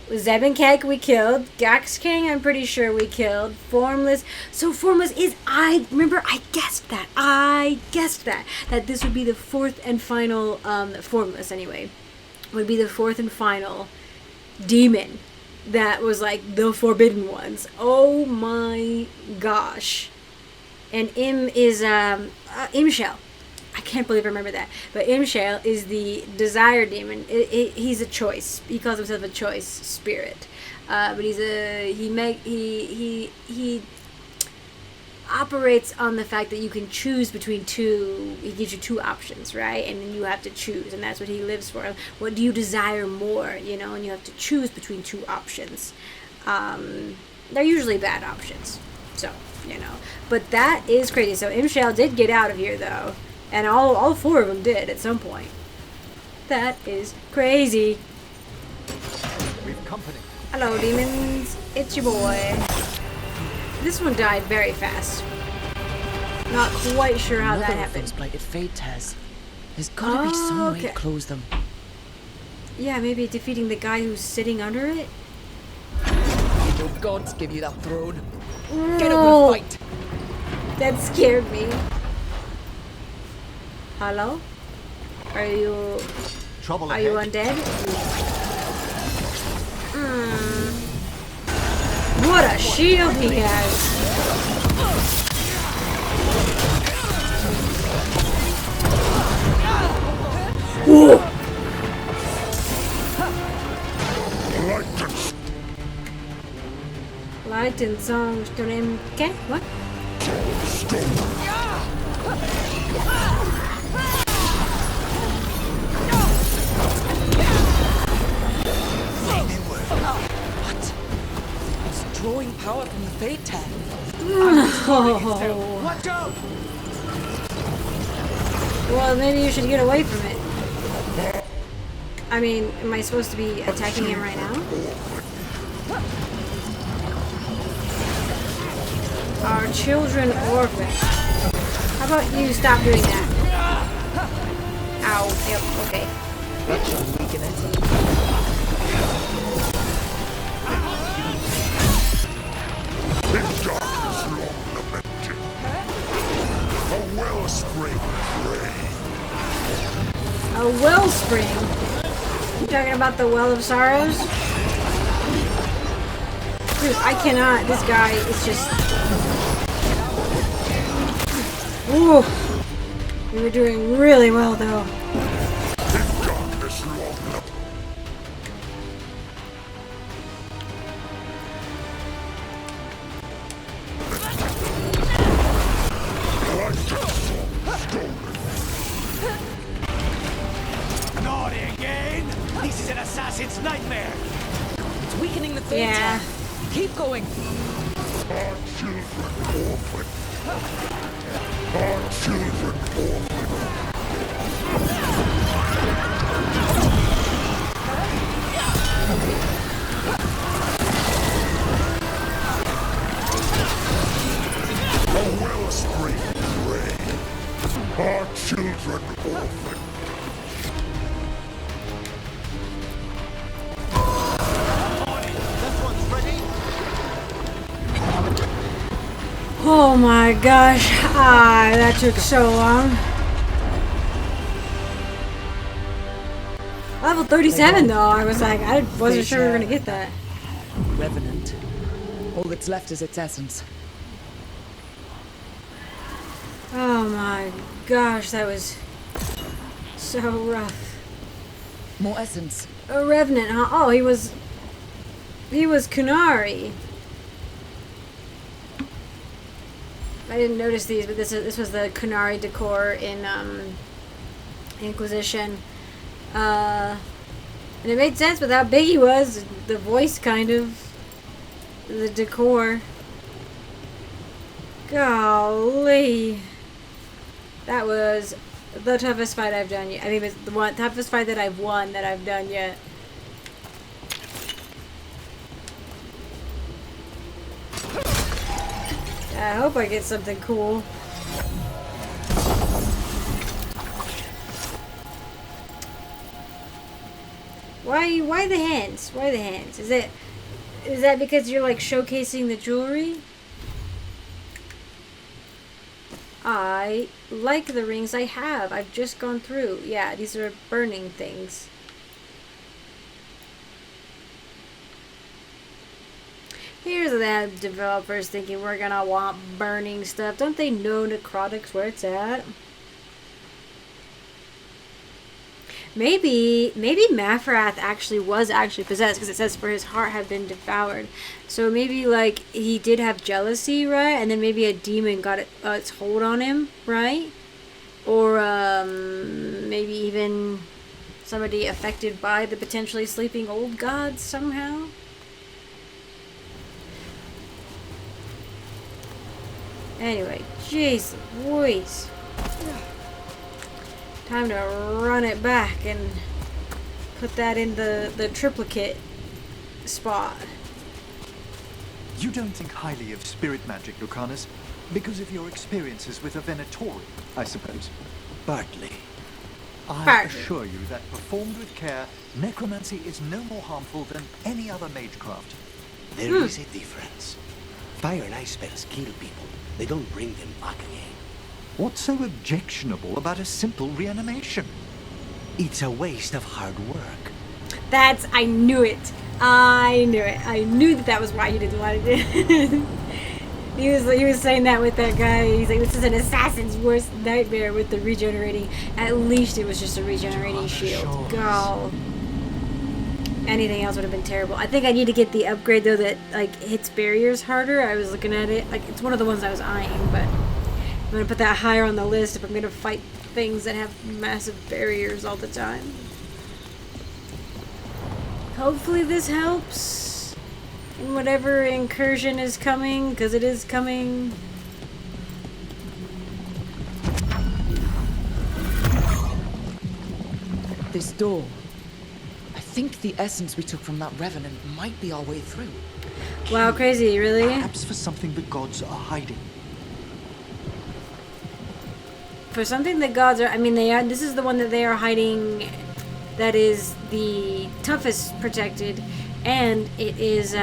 Zebenkek we killed. Gaxgang I'm pretty sure we killed. Formless. So Formless is... I guessed that. That this would be the 4th and final... Formless anyway. Would be the 4th and final demon. That was like the forbidden ones. Oh my gosh. And Im is... Imshell. I can't believe I remember that. But Imshale is the desire demon. He's a choice. He calls himself a choice spirit. But he operates on the fact that you can choose between 2. He gives you 2 options, right? And then you have to choose, and that's what he lives for. What do you desire more? And you have to choose between 2 options. They're usually bad options. So, But that is crazy. So Imshale did get out of here, though. And all 4 of them did at some point. That is crazy. We've company. Hello, demons. It's your boy. This one died very fast. Not quite sure how that Another of happened. those blighted fate tests. There's gotta be some way to Okay. close them. Yeah, maybe defeating the guy who's sitting under it? Did your gods give you that throne? Get up No. and fight! That scared me. Hello? Are you... Trouble Are you ahead. undead? What a shield he has! Whoa! Light and song, storm. Okay, what? It's drawing power from the fate test. Oh. Watch out! Well, maybe you should get away from it. I mean, am I supposed to be attacking him right now? Our children orphans. How about you stop doing that? Ow. Yep, okay. That should weaken it. In darkness long lamented, a wellspring praying. A wellspring? You talking about the Well of Sorrows? Dude, I cannot. This guy is just... Ooh. You were doing really well, though. In darkness long lamented. Naughty again! This is an assassin's nightmare! It's weakening the fate Yeah. test. Keep going. Our children orphan. Our children orphan. A wellspring praying. Our children orphan. This one's ready. Oh my gosh. Ah, that took so long. Level 37 though. I was like, I wasn't sure we were gonna get that. Revenant. All that's left is its essence. Oh my gosh, that was so rough. More essence. A revenant, huh? Oh, he was Kunari. I didn't notice these, but this was the Kunari decor in Inquisition. And it made sense with how big he was, the voice kind of, the decor. Golly. That was the toughest fight I've done yet. I mean, it's the toughest fight that I've won that I've done yet. I hope I get something cool. Why the hands? Why the hands? Is that because you're like showcasing the jewelry? I like the rings I have. I've just gone through. Yeah, these are burning things. Here's the developers thinking we're gonna want burning stuff. Don't they know necrotics where it's at? Maybe Mafrath actually was possessed, because it says for his heart have been devoured. So maybe like he did have jealousy, right? And then maybe a demon got its hold on him, right? Or maybe even somebody affected by the potentially sleeping old gods somehow. Anyway, jeez Louise. Time to run it back and put that in the triplicate spot. You don't think highly of spirit magic, Lucanus, because of your experiences with a Venatori, I suppose. Partly. I assure you that performed with care, necromancy is no more harmful than any other magecraft. There is a difference. Fire and ice spells kill people. They don't bring them back again. What's so objectionable about a simple reanimation? It's a waste of hard work. I knew it. I knew it. I knew that was why he didn't want to do it. He was saying that with that guy. He's like, this is an assassin's worst nightmare with the regenerating. At least it was just a regenerating shield. Go. Anything else would have been terrible. I think I need to get the upgrade though that like hits barriers harder. I was looking at it. Like it's one of the ones I was eyeing, but I'm gonna put that higher on the list if I'm gonna fight things that have massive barriers all the time. Hopefully this helps in whatever incursion is coming, because it is coming. This door. I think the essence we took from that revenant might be our way through. Wow, crazy, really? Perhaps for something the gods are hiding. For something the gods are, I mean, they are. This is the one that they are hiding. That is the toughest protected, and it is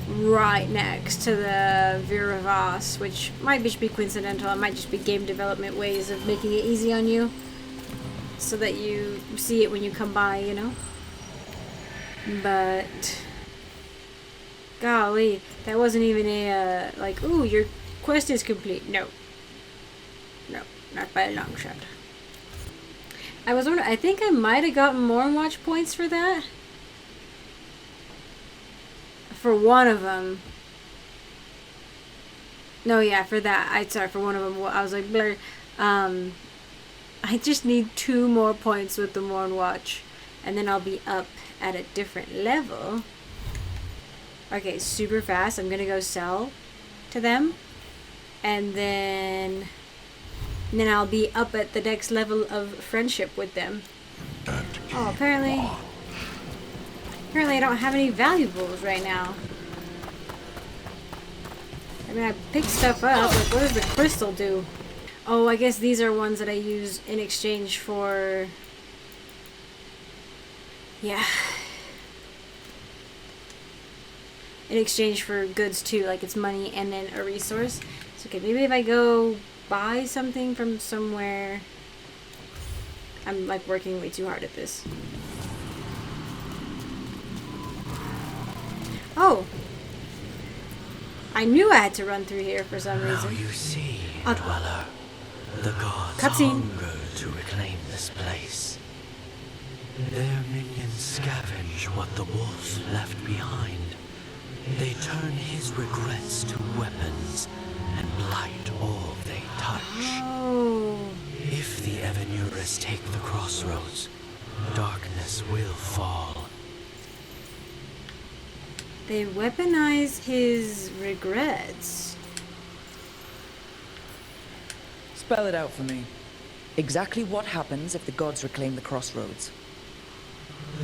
right next to the Viravas, which might just be coincidental. It might just be game development ways of making it easy on you, so that you see it when you come by, you know. But golly, that wasn't even a like, ooh, your quest is complete. No, not by a long shot. I was wondering, I think I might have gotten more watch points for that. For one of them. No, yeah, for that. Sorry, for one of them. I was like, blur. I just need 2 more points with the Morn Watch. And then I'll be up at a different level. Okay, super fast. I'm going to go sell to them. And then I'll be up at the next level of friendship with them. Oh, apparently I don't have any valuables right now. I mean, I picked stuff up. Like, what does the crystal do? Oh, I guess these are ones that I use in exchange for... Yeah. In exchange for goods, too. Like, it's money and then a resource. So, okay, maybe if I go buy something from somewhere... I'm, like, working way too hard at this. Oh! I knew I had to run through here for some reason. Now you see, Dweller. The gods hunger to reclaim this place. Their minions scavenge what the wolf left behind. They turn his regrets to weapons and blight all they touch. Oh. If the Venuras take the crossroads, darkness will fall. They weaponize his regrets. Spell it out for me. Exactly what happens if the gods reclaim the crossroads?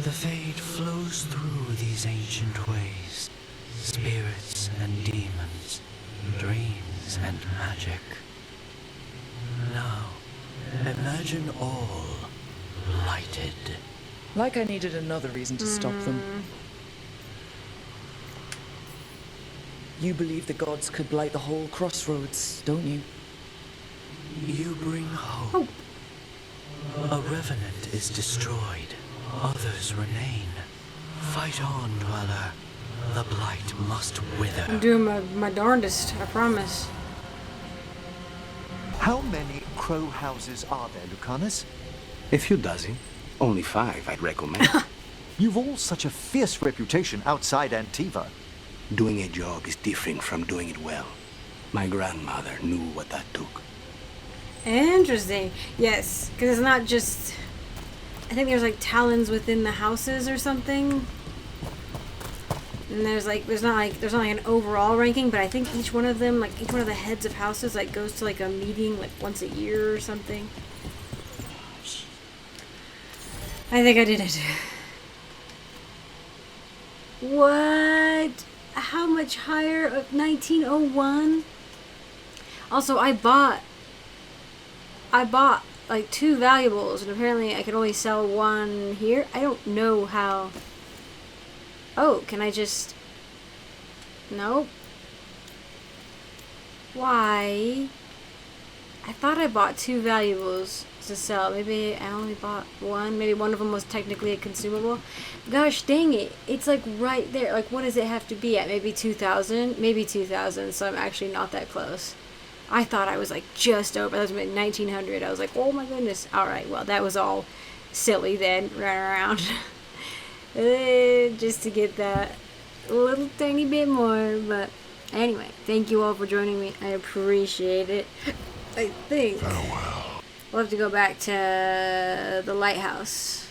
The fade flows through these ancient ways. Spirits and demons, dreams and magic. Now, imagine all blighted. Like I needed another reason to stop them. You believe the gods could blight the whole crossroads, don't you? You bring hope. A revenant is destroyed. Others remain. Fight on, Dweller. The blight must wither. I'm doing my darndest, I promise. How many crow houses are there, Lucanus? A few dozen. Only 5, I'd recommend. You've all such a fierce reputation outside Antiva. Doing a job is different from doing it well. My grandmother knew what that took. Interesting. Yes, because it's not just... I think there's like talons within the houses or something. And there's not like an overall ranking, but I think each one of them, like each one of the heads of houses, like goes to like a meeting like once a year or something. I think I did it. What? How much higher? 1901? Also, I bought like 2 valuables, and apparently I could only sell 1 here. I don't know how. Oh, can I just... Nope. Why? I thought I bought 2 valuables to sell. Maybe I only bought 1. Maybe one of them was technically a consumable. Gosh dang it. It's like right there. Like, what does it have to be at? Maybe 2,000? Maybe 2,000, so I'm actually not that close. I thought I was like just over. That was 1900. I was like, oh my goodness. Alright, well, that was all silly then. Run around. Just to get that a little tiny bit more. But anyway, thank you all for joining me. I appreciate it. I think we'll have to go back to the lighthouse,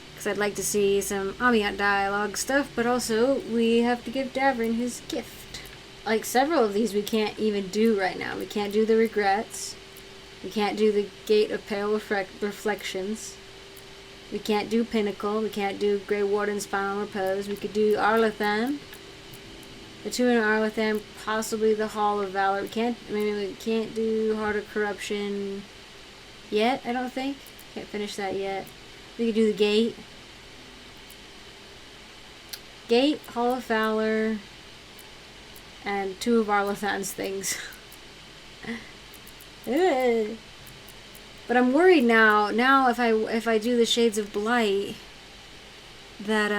because I'd like to see some ambient dialogue stuff, but also we have to give Davrin his gift. Like, several of these we can't even do right now. We can't do the regrets. We can't do the Gate of Pale Reflections. We can't do Pinnacle. We can't do Grey Warden's Final Repose. We could do Arlathan. The 2 in Arlathan, possibly the Hall of Valor. We can't do Heart of Corruption yet, I don't think. Can't finish that yet. We could do the Gate. Gate, Hall of Valor, and 2 of Arlathan's things. But I'm worried now if I do the Shades of Blight, that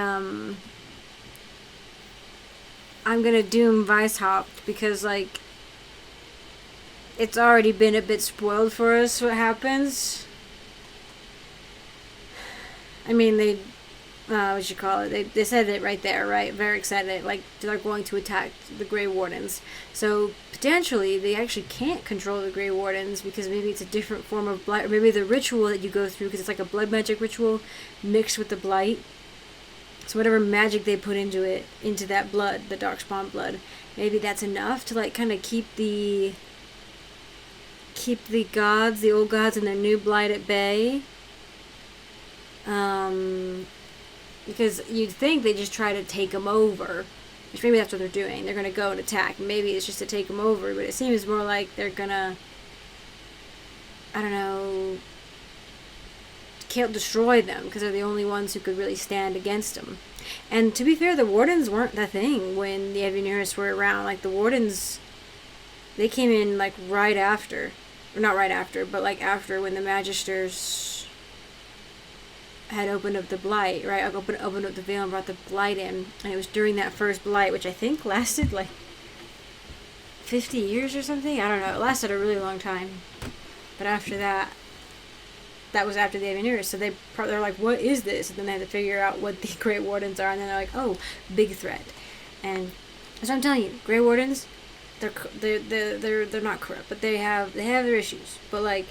I'm gonna doom Weisshaupt, because like it's already been a bit spoiled for us what happens. I mean, they what you call it, they said it right there, right? Very excited, like they're going to attack the Grey Wardens. So potentially they actually can't control the Grey Wardens, because maybe it's a different form of blight, or maybe the ritual that you go through, because it's like a blood magic ritual mixed with the blight. So whatever magic they put into it, into that blood, the Darkspawn blood, maybe that's enough to like kind of keep the gods, the old gods, and their new blight at bay. Because you'd think they just try to take them over, which maybe that's what they're doing. They're gonna go and attack. Maybe it's just to take them over, but it seems more like they're gonna, I don't know, destroy them, because they're the only ones who could really stand against them. And to be fair, the Wardens weren't the thing when the Evinuris were around. Like, the Wardens, they came in like right after, or not right after, but like after, when the Magisters had opened up the blight, right? Opened up the veil and brought the blight in, and it was during that first blight, which I think lasted like 50 years or something. I don't know. It lasted a really long time. But after that, that was after the Evinuris, so they're like, what is this? And then they had to figure out what the Grey Wardens are, and then they're like, oh, big threat. And that's what I'm telling you, Grey Wardens, they're not corrupt, but they have their issues. But like,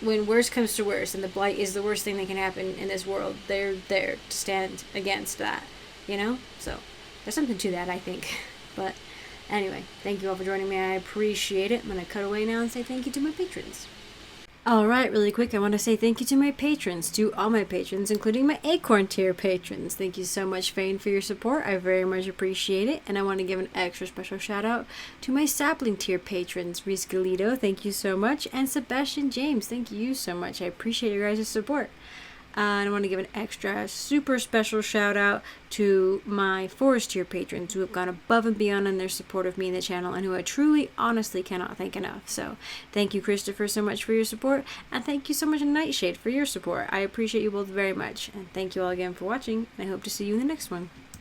when worst comes to worst, and the blight is the worst thing that can happen in this world, they're there to stand against that, you know? So there's something to that, I think. But anyway, thank you all for joining me. I appreciate it. I'm gonna cut away now and say thank you to my patrons. Alright, really quick, I want to say thank you to my patrons, to all my patrons, including my Acorn tier patrons. Thank you so much, Fane, for your support. I very much appreciate it. And I want to give an extra special shout out to my Sapling tier patrons, Reese Galito, thank you so much, and Sebastian James, thank you so much. I appreciate your guys' support. And I want to give an extra super special shout out to my Forest tier patrons, who have gone above and beyond in their support of me and the channel, and who I truly, honestly cannot thank enough. So thank you, Christopher, so much for your support, and thank you so much, Nightshade, for your support. I appreciate you both very much, and thank you all again for watching, and I hope to see you in the next one.